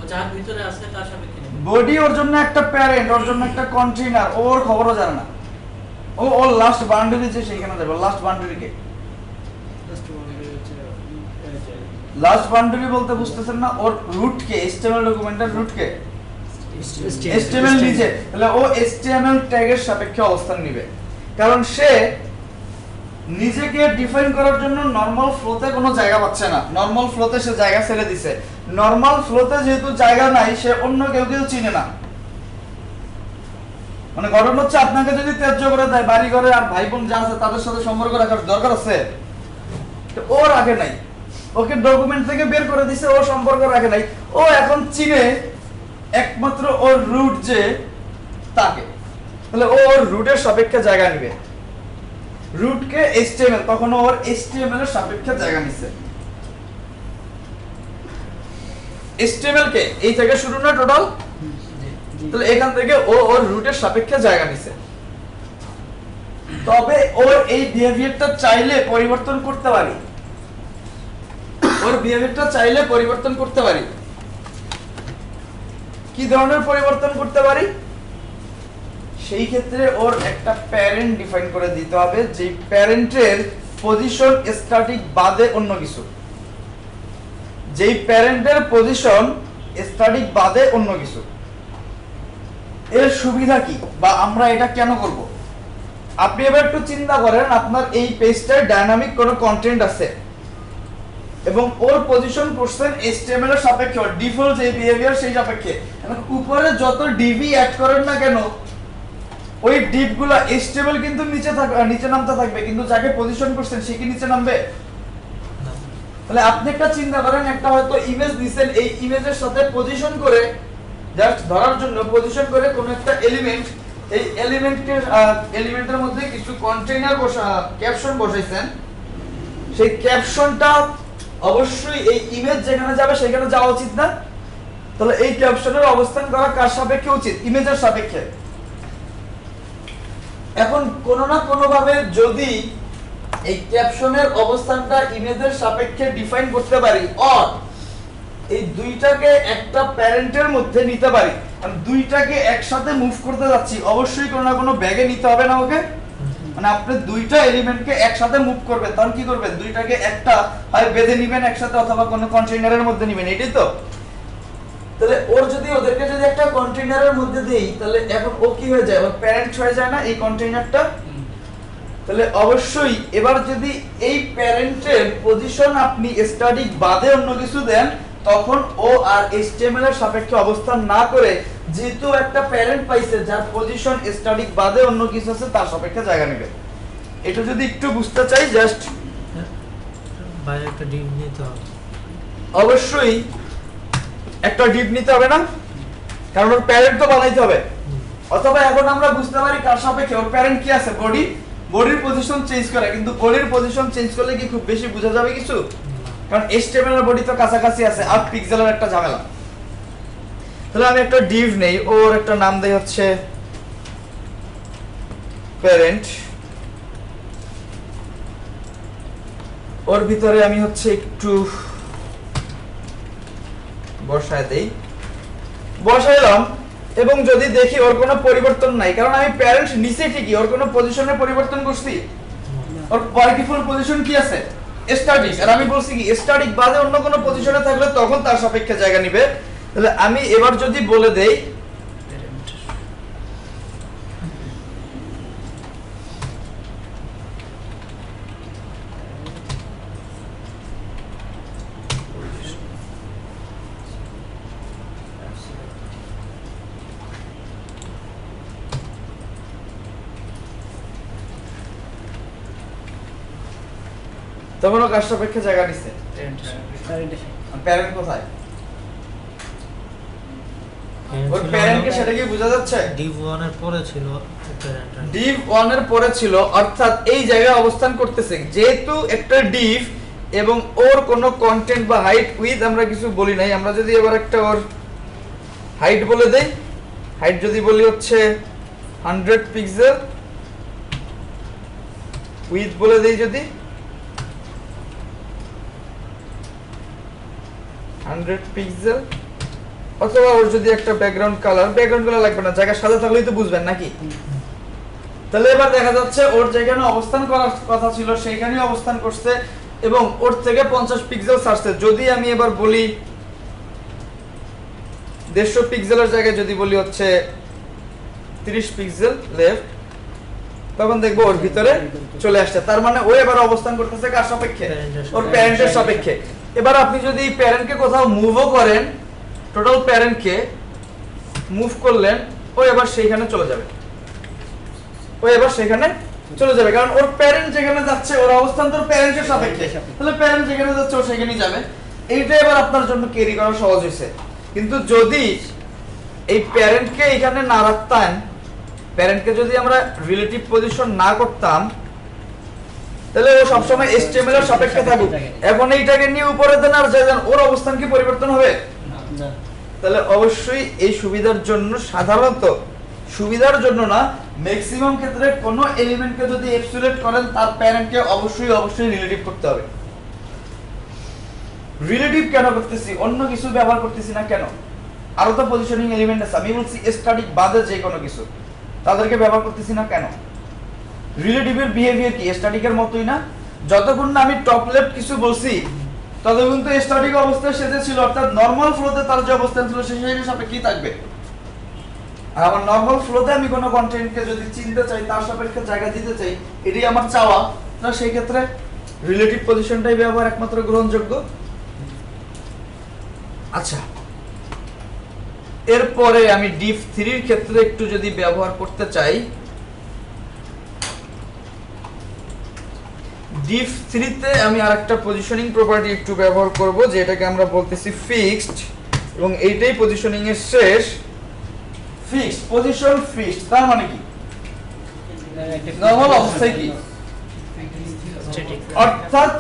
ও যার ভিতরে আছে তার সাপেক্ষে
বডি ওর জন্য একটা প্যারেন্ট, ওর জন্য একটা কন্টেইনার, ওর খবরও জানে না। ও লাস্ট বাউন্ডারি যে সেইখানে যাবে। লাস্ট বাউন্ডারি কে? লাস্ট বাউন্ডারি বলতে বুঝতেছেন না? ওর রুট কে? HTML ডকুমেন্টের রুট কে? HTML নিজে। তাহলে ও HTML ট্যাগের সাপেক্ষে অবস্থান নেবে, কারণ সে নিজেকে ডিফাইন করার জন্য নরমাল ফ্লোতে কোনো জায়গা পাচ্ছে না, নরমাল ফ্লোতে সে জায়গা ছেড়ে দিছে। নরমাল ফ্লোতে যেহেতু জায়গা নাই, সে অন্য কেউ চিনে না। মানে ঘটনা হচ্ছে, আপনাকে যদি ত্যায্য করে দেয় বাড়ি ঘরে, আর ভাই বোন যা আছে তাদের সাথে সম্পর্ক রাখার দরকার আছে, ও রাখে নাই, ওকে ডকুমেন্ট থেকে বের করে দিছে, ও সম্পর্ক রাখে নাই। ও এখন চিনে একমাত্র ওর রুট যে তাকে, তাহলে ও ওর রুটের সাপেক্ষে জায়গা নিবে। রুটকে HTML, তখন ওর HTML এর সাপেক্ষে জায়গা নিছে। HTML কে এই থেকে শুরু না টোটাল, তাহলে এখান থেকে ও ওর রুটের সাপেক্ষে জায়গা নিছে। তবে ওর এই বিহেভিয়ারটা চাইলে পরিবর্তন করতে পারি, ওর বিহেভিয়ারটা চাইলে পরিবর্তন করতে পারি। কি ধরনের পরিবর্তন করতে পারি? সেই ক্ষেত্রে ওর একটা প্যারেন্ট ডিফাইন করে দিতে হবে, যে প্যারেন্টের পজিশন স্ট্যাটিক বাদে অন্য কিছু, যেই প্যারেন্টের পজিশন স্ট্যাটিক বাদে অন্য কিছু। এর সুবিধা কি, বা আমরা এটা কেন করব? আপনি এবার একটু চিন্তা করেন, আপনার এই পেজটায় ডাইনামিক কোনো কন্টেন্ট আছে এবং ওর পজিশন করছেন HTML এর সাপেক্ষে, ডিফল্ট যে বিহেভিয়ার সেই সাপেক্ষে। এখন উপরে যত ডিভি অ্যাড করেন না কেন, ওই ডিপগুলা HTML কিন্তু নিচে নামতে থাকবে, কিন্তু যাকে পজিশন করছেন সে কি নিচে নামবে? তাহলে আপনি একটা চিন্তা করেন, একটা হয়তো ইমেজ দিবেন, এই ইমেজের সাথে পজিশন করে, জাস্ট ধরার জন্য পজিশন করে কোন একটা এলিমেন্ট, এই এলিমেন্টের মধ্যে কিছু কন্টেইনার ক্যাপশন বসাইছেন, সেই ক্যাপশনটা অবশ্যই এই ইমেজ যেখানে যাবে সেখানে যাওয়া উচিত না? তাহলে এই ক্যাপশনের অবস্থান করা কার সাপেক্ষে উচিত? ইমেজের সাপেক্ষে। এখন কোনো না কোনো ভাবে যদি এই ক্যাপশনের অবস্থানটা ইমেজের সাপেক্ষে ডিফাইন করতে পারি, অর এই দুইটাকে একটা প্যারেন্টের মধ্যে নিতে পারি, আমি দুইটাকে একসাথে মুভ করতে যাচ্ছি, অবশ্যই কোনো না কোনো ব্যাগে নিতে হবে না ওকে? মানে আপনি দুইটা এলিমেন্টকে একসাথে মুভ করবেন, তখন কি করবেন? দুইটাকে একটা হয় বেঁধে নেবেন একসাথে, অথবা কোনো কন্টেইনারের মধ্যে নেবেন, এটাই তো। তাহলে ওদেরকে যদি একটা কন্টেইনারের মধ্যে দেই, তাহলে এখন ও কি হয়ে যায়? ও প্যারেন্ট হয়ে যায় না এই কন্টেইনারটা? তাহলে অবশ্যই এবার যদি এই প্যারেন্টের পজিশন আপনি স্ট্যাটিক বাদে অন্য কিছু দেন, তখন ও আর HTML এর সাপেক্ষে অবস্থান না করে, যেহেতু একটা প্যারেন্ট পাইছে যার পজিশন স্ট্যাটিক বাদে অন্য কিছু আছে, তার সাপেক্ষে জায়গা নেবে। এটা যদি একটু বুঝতে চাই, জাস্ট
বাইরে একটা ডিপ নিতে হবে,
অবশ্যই একটা ডিপ নিতে হবে না, কারণ ওর প্যারেন্ট তো বানাইতে হবে। অথবা এখন আমরা বুঝতে পারি কার সাপেক্ষে, ওর প্যারেন্ট কি আছে? বডি, বডির পজিশন চেঞ্জ করে, কিন্তু বডির পজিশন চেঞ্জ করলে কি খুব বেশি বোঝা যাবে কিছু? কারণ HTML এর বডি তো কাছাকাছি আছে, 8 পিক্সেলের একটা ঝামেলা। তাহলে আমি একটা ডিভ নেই, ওর একটা নাম দেই হচ্ছে প্যারেন্ট, ওর ভিতরে আমি হচ্ছে একটু বসাইলাম, এবং যদি দেখি ওর কোনো পরিবর্তন নাই, কারণ আমি প্যারেন্ট নিচে ঠিকই, ওর কোনো পজিশনে পরিবর্তন করছি, ওর বাই ডিফল্ট পজিশন কি আছে? স্ট্যাটিক। আর আমি বলছি কি স্ট্যাটিক বাদে অন্য কোনো পজিশনে থাকলে তখন তার সাপেক্ষে জায়গা নিবে। তাহলে আমি এবার যদি বলে দেই তখন ও কার সাপেক্ষে জায়গা নিচ্ছে? প্যারেন্ট কোথায়? ওর প্যারেন্টকে সেটা কি বোঝা যাচ্ছে?
div 1 এর পরে ছিল প্যারেন্ট,
div 1 এর পরে ছিল, অর্থাৎ এই জায়গায় অবস্থান করতেছে। যেহেতু একটা div এবং ওর কোনো কন্টেন্ট বা হাইট উইথ আমরা কিছু বলি নাই, আমরা যদি এবার একটা ওর হাইট বলে দেই, হাইট যদি বলি হচ্ছে 100 পিক্সেল, উইথ বলে দেই যদি 100 পিক্সেল, অথবা ওর যদি একটা ব্যাকগ্রাউন্ড কালার লাগবে না, জায়গা সাদা থাকলেই তো বুঝবেন নাকি? তাহলে এবার দেখা যাচ্ছে ওর যেখানে অবস্থান করার কথা ছিল সেইখানেই অবস্থান করছে, এবং ওর থেকে 50 পিক্সেল ছাড়ছে। যদি আমি এবার বলি 150 পিক্সেলের জায়গায় যদি বলি হচ্ছে 30 পিক্সেল লেফট, তখন দেখবো ওর ভিতরে চলে আসছে। তার মানে ও এবার অবস্থান করতেছে কার সাপেক্ষে? ওর প্যারেন্টের সাপেক্ষে। এবার আপনি যদি প্যারেন্টকে কোথাও মুভও করেন, টোটাল প্যারেন্টকে মুভ করলেন, ও এবার সেইখানে চলে যাবে, ও এবার সেখানে চলে যাবে, কারণ ওর প্যারেন্ট যেখানে যাচ্ছে ওর অবস্থান তোর প্যারেন্টের সাপেক্ষে, তাহলে প্যারেন্ট যেখানে যাচ্ছে ও সেখানেই যাবে। এইটা এবার আপনার জন্য ক্যারি করা সহজ হয়েছে। কিন্তু যদি এই প্যারেন্টকে এখানে না রাখতাম, প্যারেন্টকে যদি আমরা রিলেটিভ পজিশন না করতাম, তাহলে ও সবসময় HTML এর সাপেক্ষে থাকুক। এখন এইটাকে নিয়ে উপরে দেন আর যান, ওর অবস্থান কি পরিবর্তন হবে?
না।
তাহলে অবশ্যই এই সুবিধার জন্য, সাধারণত সুবিধার জন্য না, ম্যাক্সিমাম ক্ষেত্রে কোনো এলিমেন্টকে যদি এবসলিউট করেন তার প্যারেন্টকে অবশ্যই রিলেটিভ করতে হবে। রিলেটিভ কেন করতেছি? অন্য কিছু ব্যবহার করতেছি না কেন? আরো তো পজিশনিং এলিমেন্ট আছে, আমি বলছি স্ট্যাটিক বাদে যে কোনো কিছু, তাদেরকে ব্যবহার করতেছি না কেন? রিলেটিভের বিহেভিয়ার কি স্ট্যাটিকের মতোই না? যতক্ষণ না আমি টপ লেফট কিছু বলছি ততক্ষণ তো স্ট্যাটিক অবস্থায় সেজে ছিল, অর্থাৎ নরমাল ফ্লোতে তার যে অবস্থান ছিল সেই সাপেক্ষেই থাকবে। আর আমার নরমাল ফ্লোতে আমি কোনো কন্টেন্টকে যদি চিনতে চাই, তার সাপেক্ষে জায়গা দিতে চাই, এটাই আমার চাওয়া, তাহলে সেই ক্ষেত্রে রিলেটিভ পজিশনটাই ব্যবহার একমাত্র গ্রহণযোগ্য। আচ্ছা, এরপরে আমি div 3 এর ক্ষেত্রে একটু যদি ব্যবহার করতে চাই, div 3 তে আমি আরেকটা পজিশনিং প্রপার্টি একটু ব্যবহার করব, যেটাকে আমরা বলতেছি ফিক্সড, এবং এইটাই পজিশনিং এর শেষ। ফিক্সড পজিশন, ফিক্সড তার মানে কি? নরমাল অবস্থায় কি? অর্থাৎ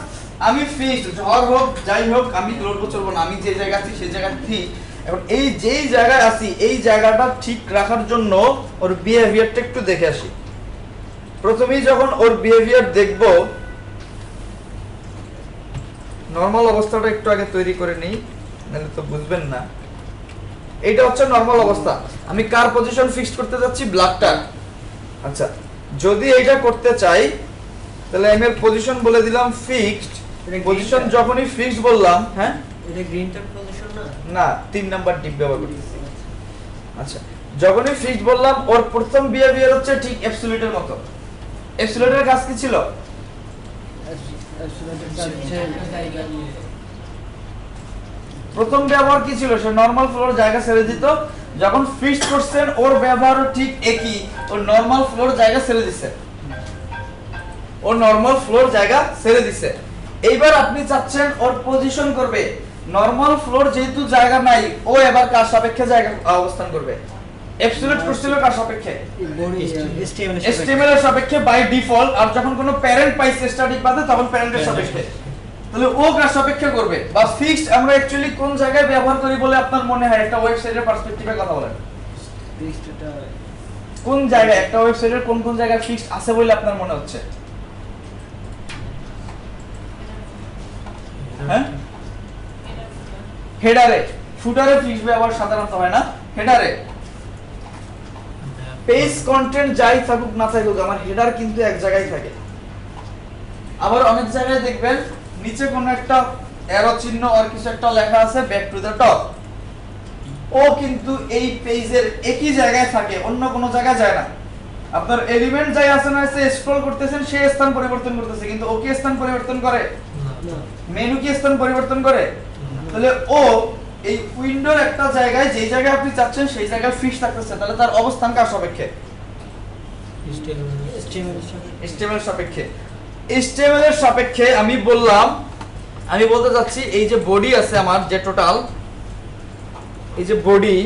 আমি ফিক্সড, ঝড় হোক যাই হোক আমি লড়বো চলবো না, আমি যে জায়গায় আছি সেই জায়গায় ঠিক। এখন এই যেই জায়গায় আছি এই জায়গাটা ঠিক রাখার জন্য ওর বিহেভিয়ারটা একটু দেখে আসি। প্রথমেই যখন ওর বিহেভিয়ার দেখব, নরমাল অবস্থাটা একটু আগে তৈরি করে নিই, নাহলে তো বুঝবেন না। এটা হচ্ছে নরমাল অবস্থা। আমি কার পজিশন ফিক্সড করতে যাচ্ছি? ব্ল্যাকটার। আচ্ছা, যদি এইটা করতে চাই তাহলে আমি এর পজিশন বলে দিলাম ফিক্সড। পজিশন যখনই ফিক্সড বললাম, হ্যাঁ
এটা গ্রিনটার পজিশন না?
না, 3 নাম্বার ডিপ ব্যবহার করতেছি। আচ্ছা, যখনই ফিক্সড বললাম ওর প্রথম বিহেভিয়ার হচ্ছে ঠিক অ্যাবসলিউটের মতো। অ্যাবসলিউটের কাজ কি ছিল? প্রথম ব্যবহার কি ছিল? সে নরমাল ফ্লোর জায়গা ছেড়ে দিত। যখন ফিক্সড করছেন ওর ব্যবহারও ঠিক একই, ও নরমাল ফ্লোর জায়গা ছেড়ে দিছে, ও নরমাল ফ্লোর জায়গা ছেড়ে দিছে। এইবার আপনি চাচ্ছেন ওর পজিশন করবে, নরমাল ফ্লোর যেহেতু জায়গা নাই, ও এবার কার সাপেক্ষে জায়গা অবস্থান করবে? অ্যাবসলিউট করছিল কার সাপেক্ষে? HTML এর সাপেক্ষে বাই ডিফল্ট। আর যখন কোনো প্যারেন্ট পাইছে স্ট্যাটিক বাদে তখন প্যারেন্টের সাপেক্ষে। তাহলে ও কার সাপেক্ষে করবে? বা ফিক্সড আমরা অ্যাকচুয়ালি কোন জায়গায় ব্যবহার করি বলে আপনার মনে হয়? একটা ওয়েবসাইটের পার্সপেক্টিভে কথা বলেন। কোন জায়গায় একটা ওয়েবসাইটের কোন কোন জায়গায় ফিক্সড আছে বলে আপনার মনে হচ্ছে? হ্যাঁ, হেডারে, ফুটারে ফিক্সড ব্যবহার সাধারণত হয় না, হেডারে। পেজ কন্টেন্ট যাই থাকুক না থাকুক আমার হেডার কিন্তু এক জায়গায় থাকে। আবার অনেক জায়গায় দেখবেন নিচে কোনো একটা অ্যারো চিহ্ন আর কিছু একটা লেখা আছে ব্যাক টু দ্য টপ, ও কিন্তু এই পেজের একই জায়গায় থাকে, অন্য কোনো জায়গায় যায় না। আপনার এলিমেন্ট যাই আছে না আছে স্ক্রল করতেছেন, সে স্থান পরিবর্তন করতেছে, কিন্তু ও কি স্থান পরিবর্তন করে? মেনু কি স্থান পরিবর্তন করে? তাহলে ও এই উইন্ডোর একটা জায়গায়, যেই জায়গায় আপনি চাচ্ছেন সেই জায়গায় ফিক্স থাকতেছে, তাহলে তার অবস্থান কার সাপেক্ষে? HTML সাপেক্ষে। HTML এর সাপেক্ষে আমি বললাম, আমি বলতে যাচ্ছি এই যে বডি আছে আমার, যে টোটাল এই যে বডি,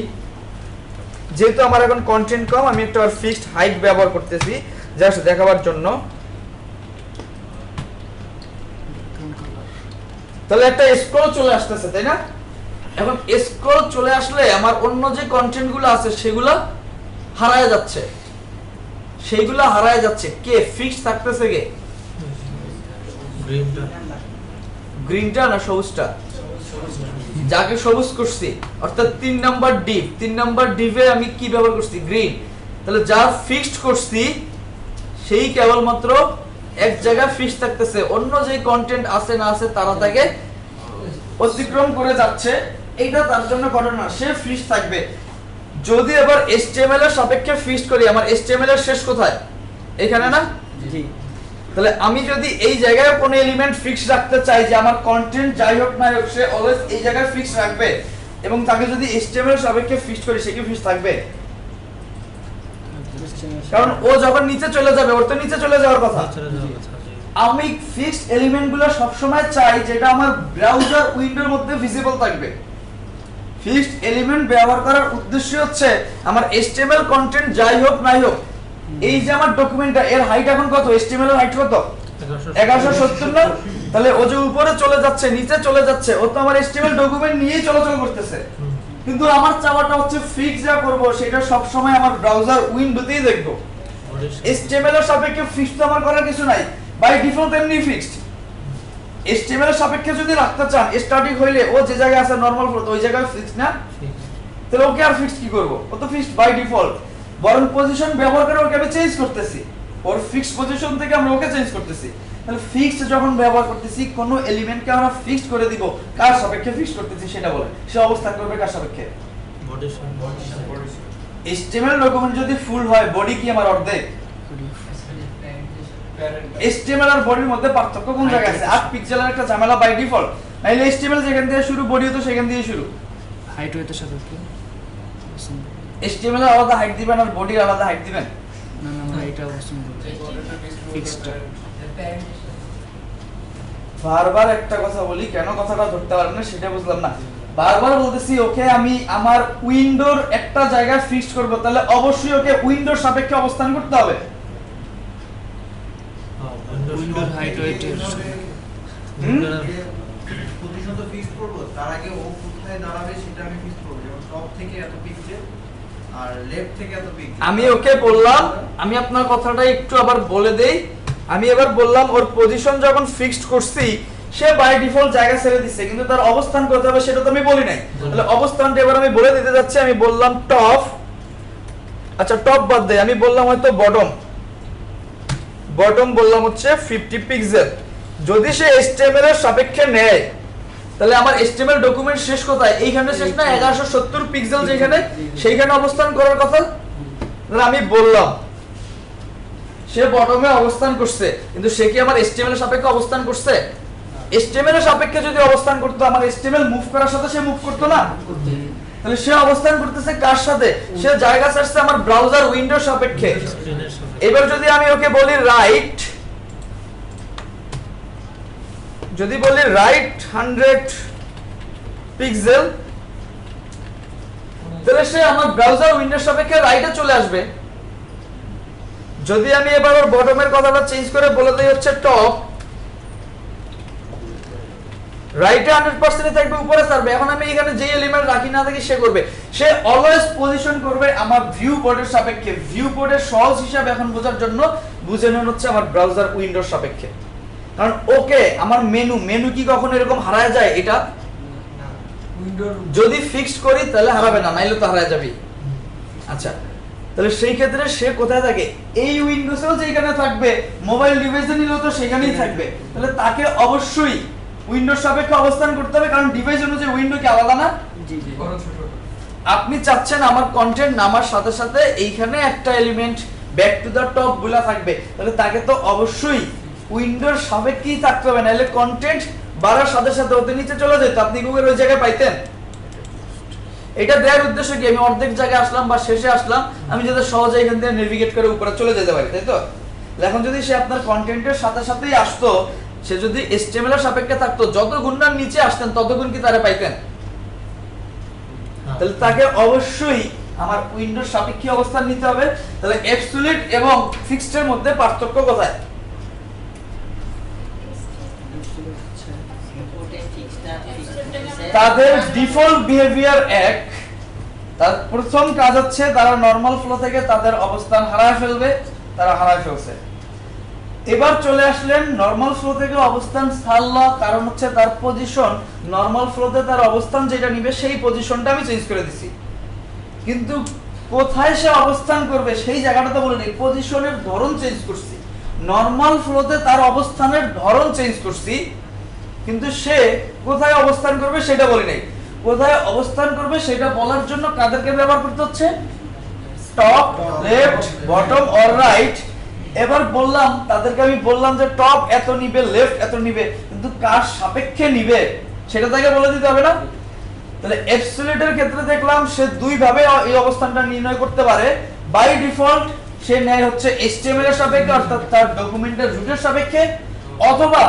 যেহেতু আমার এখন কন্টেন্ট কম, আমি একটা ফিক্সড হাইট ব্যবহার করতেছি জাস্ট দেখাবার জন্য। তাহলে একটা স্ক্রল চলে আসতেছে, তাই না? এখন স্ক্রল চলে আসলে আমার অন্য যে কন্টেন্ট গুলো আছে সেগুলো হারায় যাচ্ছে, সেইগুলো হারায় যাচ্ছে। কে ফিক্সড থাকতেছে? কে? গ্রিনটা না সবুজটা? যাকে সবুজ করছি, অর্থাৎ 3 নাম্বার ডিভ, 3 নাম্বার ডিভে আমি কি ব্যবহার করছি? গ্রিন। তাহলে যা ফিক্সড করছি সেই কেবলমাত্র এক জায়গায় ফিক্সড থাকতেছে, অন্য যে কন্টেন্ট আছে না আছে তারা তাকে অতিক্রম করে যাচ্ছে। এইটা তার জন্য ঘটনা, সে ফিক্সড থাকবে। যদি এবার HTML এর সাপেক্ষে ফিক্সড করি, আমার HTML এর শেষ কোথায়? এখানে না?
জি
তাহলে আমি যদি এই জায়গায় কোনো এলিমেন্ট ফিক্স রাখতে চাই যে আমার কন্টেন্ট যাই হোক না হোক সে অলওয়েজ এই জায়গায় ফিক্স রাখবে, এবং তাকে যদি HTML এর সাপেক্ষে ফিক্স করি সে কি ফিক্স থাকবে? কারণ ও যখন নিচে চলে যাবে ওর তো নিচে চলে যাওয়ার কথা।
চলে যাওয়ার কথা, জি।
আমি ফিক্সড এলিমেন্টগুলো সবসময় চাই যেটা আমার ব্রাউজার উইন্ডোর মধ্যে ভিজিবল থাকবে। ফিক্সড এলিমেন্ট ব্যবহার করার উদ্দেশ্য হচ্ছে আমার HTML কন্টেন্ট যাই হোক নাই হোক, এই যে আমার ডকুমেন্টটা এর হাইট এখন কত, HTML এর হাইট কত 1170 না? তাহলে ও যে উপরে চলে যাচ্ছে নিচে চলে যাচ্ছে ও তো আমার HTML ডকুমেন্ট নিয়েই চলাচল করতেছে, কিন্তু আমার চাওয়াটা হচ্ছে ফিক্স যা করব সেটা সব সময় আমার ব্রাউজার উইন্ডোতেই দেখব। HTML এর সাপেক্ষে ফিক্স তো আমার করার কিছু নাই, বাই ডিফল্ট এমনি ফিক্সড। HTML এর সাপেক্ষে যদি রাখতে চান স্ট্যাটিক হইলে ও যে জায়গায় আছে নরমাল ফ্লো ওই জায়গায় ফিক্স না, তাহলে ওকে আর ফিক্স কি করব, ও তো ফিক্সড বাই ডিফল্ট। বরং পজিশন ব্যবহার করে ওকে আমি চেঞ্জ করতেছি, ওর ফিক্সড পজিশন থেকে আমরা ওকে চেঞ্জ করতেছি। তাহলে ফিক্সড যখন ব্যবহার করতেছি কোনো এলিমেন্টকে আমরা ফিক্সড করে দিব, কার সাপেক্ষে ফিক্সড করতেছি সেটা বলে, সে অবস্থান করবে কার সাপেক্ষে? HTML ডকুমেন্ট যদি ফুল হয় বডি কি আমার অর্ধেক? HTML আর বডির মধ্যে পার্থক্য কোন জায়গায় আছে? 8 পিক্সেলের একটা ঝামেলা বাই ডিফল্ট, নাইলে HTML যেখান থেকে শুরু বডিও তো সেখান দিয়ে শুরু।
হাইট ওয়েটের সাথে কি
HTML এর আলাদা হাইট দিবেন আর বডির আলাদা হাইট দিবেন?
না না আমরা এটা অবশ্যই ফিক্সড।
বারবার একটা কথা বলি, কেন কথাটা ধরতে পারেন না সেটা বুঝলাম না। বারবার বলতেছি ওকে আমি আমার উইন্ডোর একটা জায়গায় ফিক্সড করব, তাহলে অবশ্যই ওকে উইন্ডোর সাপেক্ষে অবস্থান করতে হবে।
উইন্ডোর হাইট ওয়েটের
পজিশন তো ফিক্স করব, তার আগে ও কোথায় দাঁড়াবে সেটা আমি ফিক্স করব, যেমন টপ থেকে এত পিক্সেল আর লেফট থেকে এত পিক্সেল।
আমি ওকে বললাম, আমি আপনার কথাটা একটু আবার বলে দেই, আমি এবার বললাম ওর পজিশন যখন ফিক্সড করছি সে বাই ডিফল্ট জায়গা ছেড়ে দিচ্ছে, কিন্তু তার অবস্থান কোথায় হবে সেটা তো আমি বলি নাই। তাহলে অবস্থানটা এবার আমি বলে দিতে যাচ্ছি, আমি বললাম টপ, আচ্ছা টপ বাদ দেই, আমি বললাম হয়তো বটম, বটম বললাম হচ্ছে 50 পিক্সেল। যদি সে HTML এর সাপেক্ষে নেয় তাহলে আমার HTML ডকুমেন্ট শেষ কোথায়? এইখানে শেষ না? 1170 পিক্সেল যেখানে সেইখানে অবস্থান করার কথা। তাহলে আমি বললাম সে বটমে অবস্থান করছে, কিন্তু সে কি আমার HTML এর সাপেক্ষে অবস্থান করছে? HTML এর সাপেক্ষে যদি অবস্থান করতো আমার HTML মুভ করার সাথে সে মুভ করতো না? তাহলে সে অবস্থান করতেছে কার সাথে? সে জায়গা ছাড়ছে আমার ব্রাউজার উইন্ডোর সাপেক্ষে। এবার যদি আমি ওকে বলি রাইট, যদি বলি রাইট 100 পিক্সেল, তাহলে সে আমার ব্রাউজার উইন্ডোর সাপেক্ষে রাইটে চলে আসবে। যদি আমি এবার ওর বটমের কথাটা চেঞ্জ করে বলে দেই হচ্ছে টপ, রাইটে 100% থাকবে, উপরে থাকবে। এখন আমি এখানে যে এলিমেন্ট রাখি না থাকি সে করবে, সে অলওয়েজ পজিশন করবে আমার ভিউ পোর্টের সাপেক্ষে। ভিউ পোর্টের সহজ হিসাব এখন বোঝার জন্য বুঝে নেন হচ্ছে আমার ব্রাউজার উইন্ডোর সাপেক্ষে। কারণ ওকে আমার মেনু কি কখনো এরকম হারায় যায়? এটা যদি ফিক্সড করি তাহলে হারাবে না, নাইলে তো হারায় যাবে। আচ্ছা তাহলে সেই ক্ষেত্রে সে কোথায় থাকে? এই উইন্ডোজেও যেখানে থাকবে, মোবাইল ডিভাইসে নিলেও তো সেখানেই থাকবে। তাহলে তাকে অবশ্যই উইন্ডোর সাপেক্ষে অবস্থান করতে হবে, কারণ ডিভাইস অনুযায়ী উইন্ডো কি আলাদা না? আপনি চাচ্ছেন আমার কন্টেন্ট নামার সাথে সাথে এইখানে একটা element back to the top বলা থাকবে, তাহলে তাকে তো অবশ্যই উইন্ডোর সাপেক্ষেই থাকতে হবে, নাহলে কন্টেন্ট বাড়ার সাথে সাথে ওতে নিচে চলে যেত, আপনি গুগল ওই জায়গায় পাইতেন। এটা দেওয়ার উদ্দেশ্য কি? আমি অর্ধেক জায়গায় আসলাম বা শেষে আসলাম, আমি যাতে সহজে এখান থেকে নেভিগেট করে উপরে চলে যেতে পারি, তাই তো? এখন যদি সে আপনার কন্টেন্টের সাথে সাথেই আসতো, সে যদি HTML এর সাপেক্ষে থাকতো, যত গুণ না নিচে আসতেন তত গুণ কি তারা পাইতেন? তাহলে তাকে অবশ্যই আমার উইন্ডোর সাপেক্ষে অবস্থান নিতে হবে। তাহলে অ্যাবসলিউট এবং ফিক্সড এর মধ্যে পার্থক্য কোথায়? তাদের ডিফল্ট বিহেভিয়ার এক। তার প্রথম কাজ হচ্ছে তারা নরমাল ফ্লো থেকে তাদের অবস্থান হারায় ফেলবে, তারা হারায় ফেলছে। এবার চলে আসলেন নরমাল ফ্লো থেকে অবস্থান ছাড়লো, কারণ হচ্ছে তার পজিশন নরমাল ফ্লোতে তার অবস্থান যেটা নিবে সেই পজিশনটা আমি চেঞ্জ করে দিছি, কিন্তু কোথায় সে অবস্থান করবে সেই জায়গাটা তো বলিনি, পজিশনের ধরন চেঞ্জ করছি। নরমাল ফ্লোতে তার অবস্থানের ধরন চেঞ্জ করছি, কিন্তু সে কোথায় অবস্থান করবে সেটা বলি নাই। কোথায় অবস্থান করবে সেটা বলার জন্য কাদেরকে ব্যবহার করতে হচ্ছে? Top, left, bottom or right, এবার বললাম তাদেরকে, আমি বললাম যে টপ এত নিবে, লেফট এত নিবে, কিন্তু কার সাপেক্ষে নিবে সেটা তাকে বলে দিতে হবে না? তাহলে অ্যাবসলিউটের ক্ষেত্রে দেখলাম সে দুই ভাবে এই অবস্থানটা নির্ণয় করতে পারে। বাই ডিফল্ট সে নেয় হচ্ছে HTML এর সাপেক্ষে, অর্থাৎ তার ডকুমেন্টের রুটের সাপেক্ষে, অথবা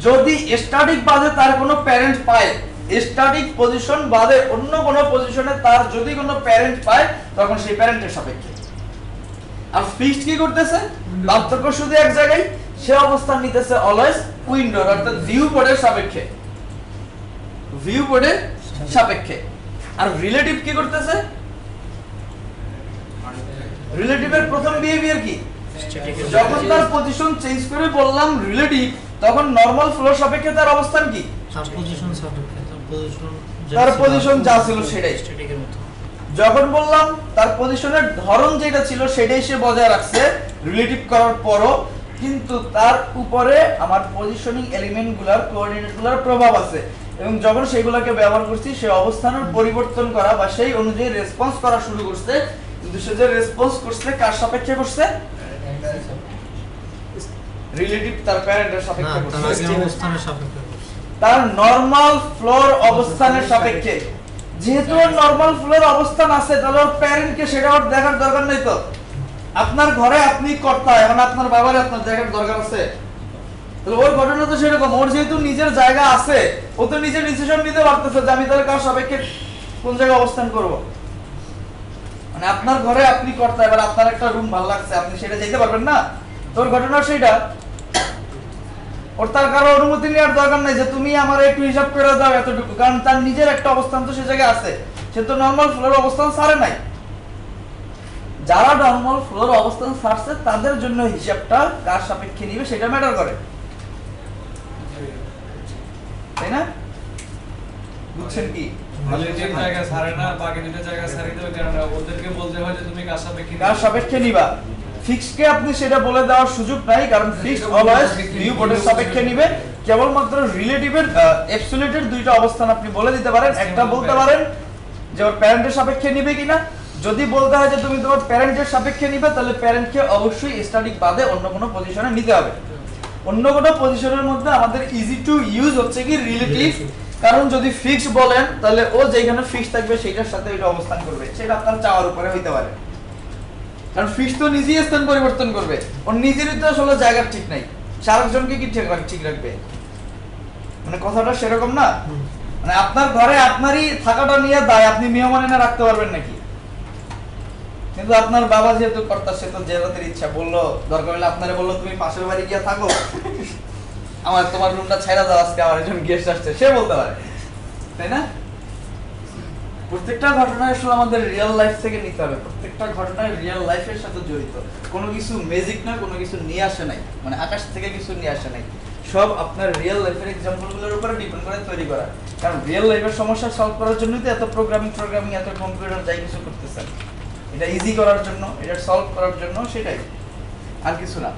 যদি স্ট্যাটিক বাদে তার কোনো প্যারেন্ট পায়, স্ট্যাটিক পজিশন বাদে অন্য কোনো পজিশনে তার যদি কোনো প্যারেন্ট পায় তখন সেই প্যারেন্টের সাপেক্ষে। আর ফিক্সড কি করতেছে? পার্থক্য শুধু এক জায়গায়, সে অবস্থান নিতেছে অলওয়েজ উইন্ডোর অর্থাৎ ভিউ বোর্ডের সাপেক্ষে, ভিউ বোর্ডের সাপেক্ষে। আর রিলেটিভ কি করতেছে? রিলেটিভের প্রথম বিহেভিয়ার কি? যখন তার পজিশন চেঞ্জ করে বললাম রিলেটিভ, তখন নরমাল ফ্লোর সাপেক্ষে তার অবস্থান কি?
তার পজিশন সাপেক্ষে
তার পজিশন যা ছিল সেটাই।
স্ট্যাটিকের মতো।
যখন বললাম তার পজিশনের ধরন যেটা ছিল সেটাই সে বজায় রাখছে রিলেটিভ করার পরও, কিন্তু তার উপরে আমার পজিশনিং এলিমেন্টগুলোর কোঅর্ডিনেটগুলোর প্রভাব আছে, এবং যখন সেগুলোকে ব্যবহার করছি সে অবস্থানের পরিবর্তন করা বা সেই অনুযায়ী রেসপন্স করা শুরু করছে, কিন্তু সে যে রেসপন্স করছে কার সাপেক্ষে করছে? রিলেটিভ তার প্যারেন্টের সাপেক্ষে
তার
করছে,
আগে অবস্থানের সাপেক্ষে করছে।
তার নরমাল ফ্লোর অবস্থানের সাপেক্ষে। যেহেতু নরমাল ফ্লোর অবস্থান আছে তাহলে ওর প্যারেন্টকে সেটা ওর দেখার দরকার নেই। তো আপনার ঘরে আপনি কর্তা, এখন আপনার বাবারে আপনার দেখার দরকার আছে? তাহলে ওর ঘটনা তো সেরকম, ওর যেহেতু নিজের জায়গা আছে ও তো নিজের ডিসিশন নিতে পারতেছে যে আমি তাহলে কার সাপেক্ষে কোন জায়গায় অবস্থান করব। মানে আপনার ঘরে আপনি কর্তা, এবার আপনার একটা রুম ভালো লাগছে, আপনি সেটা যেতে পারবেন না? তোর ঘটনা সেইটা, ওর তার কারো অনুমতি নেওয়ার দরকার নাই যে তুমি আমার একটু হিসাব করে দাও এতটুকু, কারণ তার নিজের একটা অবস্থান তো সে জায়গায় আছে, সে তো নরমাল ফ্লোর অবস্থান ছাড়ে নাই। যারা নরমাল ফ্লোর অবস্থান ছাড়ছে তাদের জন্য হিসাবটা কার সাপেক্ষে নিবে সেটা ম্যাটার করে, তাই না? বুঝছেন কি?
জায়গা ছাড়ে না, বাকি দুটো জায়গা ছাড়িয়ে দেবে, কারণ ওদেরকে বলতে হয় যে তুমি কার সাপেক্ষে
কার সাপেক্ষে নিবা। ফিক্সকে আপনি সেটা বলে দেওয়ার সুযোগ নাই, কারণ ফিক্স অলওয়েজ ভিউ বোর্ডের সাপেক্ষে নিবে। কেবলমাত্র রিলেটিভের অ্যাবসলিউটের দুইটা অবস্থান আপনি বলে দিতে পারেন। একটা বলতে পারেন যে ওর প্যারেন্টের সাপেক্ষে নিবে কিনা। যদি বলতে হয় যে তুমি তোমার প্যারেন্টের সাপেক্ষে নিবে, তাহলে প্যারেন্টকে অবশ্যই স্ট্যাটিক বাদে অন্য কোনো পজিশনে নিতে হবে। অন্য কোনো পজিশনের মধ্যে আমাদের ইজি টু ইউজ হচ্ছে কি রিলেটিভ, কারণ যদি ফিক্স বলেন তাহলে ও যেখানে ফিক্স থাকবে সেটার সাথে ওইটা অবস্থান করবে, সেটা আপনার চাওয়ার উপরে হইতে পারে। কারণ ফিক্স তো নিজেই স্থান পরিবর্তন করবে, ওর নিজেরই তো আসলে জায়গা ঠিক নাই, আরেকজনকে কি ঠিক রাখবে? মানে কথাটা সেরকম না। মানে আপনার ঘরে আপনারই থাকাটা নিয়ে দায়, আপনি মেহমান এনে রাখতে পারবেন নাকি? কিন্তু আপনার বাবা যেহেতু কর্তা, সে তো যেটাতে ইচ্ছা বললো, দরকার হলে আপনারে বললো তুমি পাশের বাড়ি গিয়ে থাকো, আমার তোমার রুমটা ছাইড়া দাও, আজকে আমার একজন গেস্ট আসছে, সে বলতে পারে, তাই না? প্রত্যেকটা ঘটনা আসলে আমাদের রিয়েল লাইফ থেকে নিতে হবে, প্রত্যেকটা ঘটনা রিয়েল লাইফের সাথে জড়িত, কোনো কিছু ম্যাজিক না, কোনো কিছু নিয়ে আসে নাই, মানে আকাশ থেকে কিছু নিয়ে আসে নাই, সব আপনার রিয়েল লাইফের এক্সাম্পলগুলোর উপরে ডিপেন্ড করে তৈরি করা। কারণ রিয়েল লাইফের সমস্যা সলভ করার জন্যই তো এত প্রোগ্রামিং এত কম্পিউটার যাই কিছু করতেছেন, এটা ইজি করার জন্য, এটা সলভ করার জন্য, সেটাই, আর কিছু না।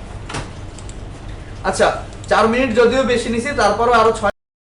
আচ্ছা, 4 মিনিট যদিও বেশি নিছি, তারপরও আরো 6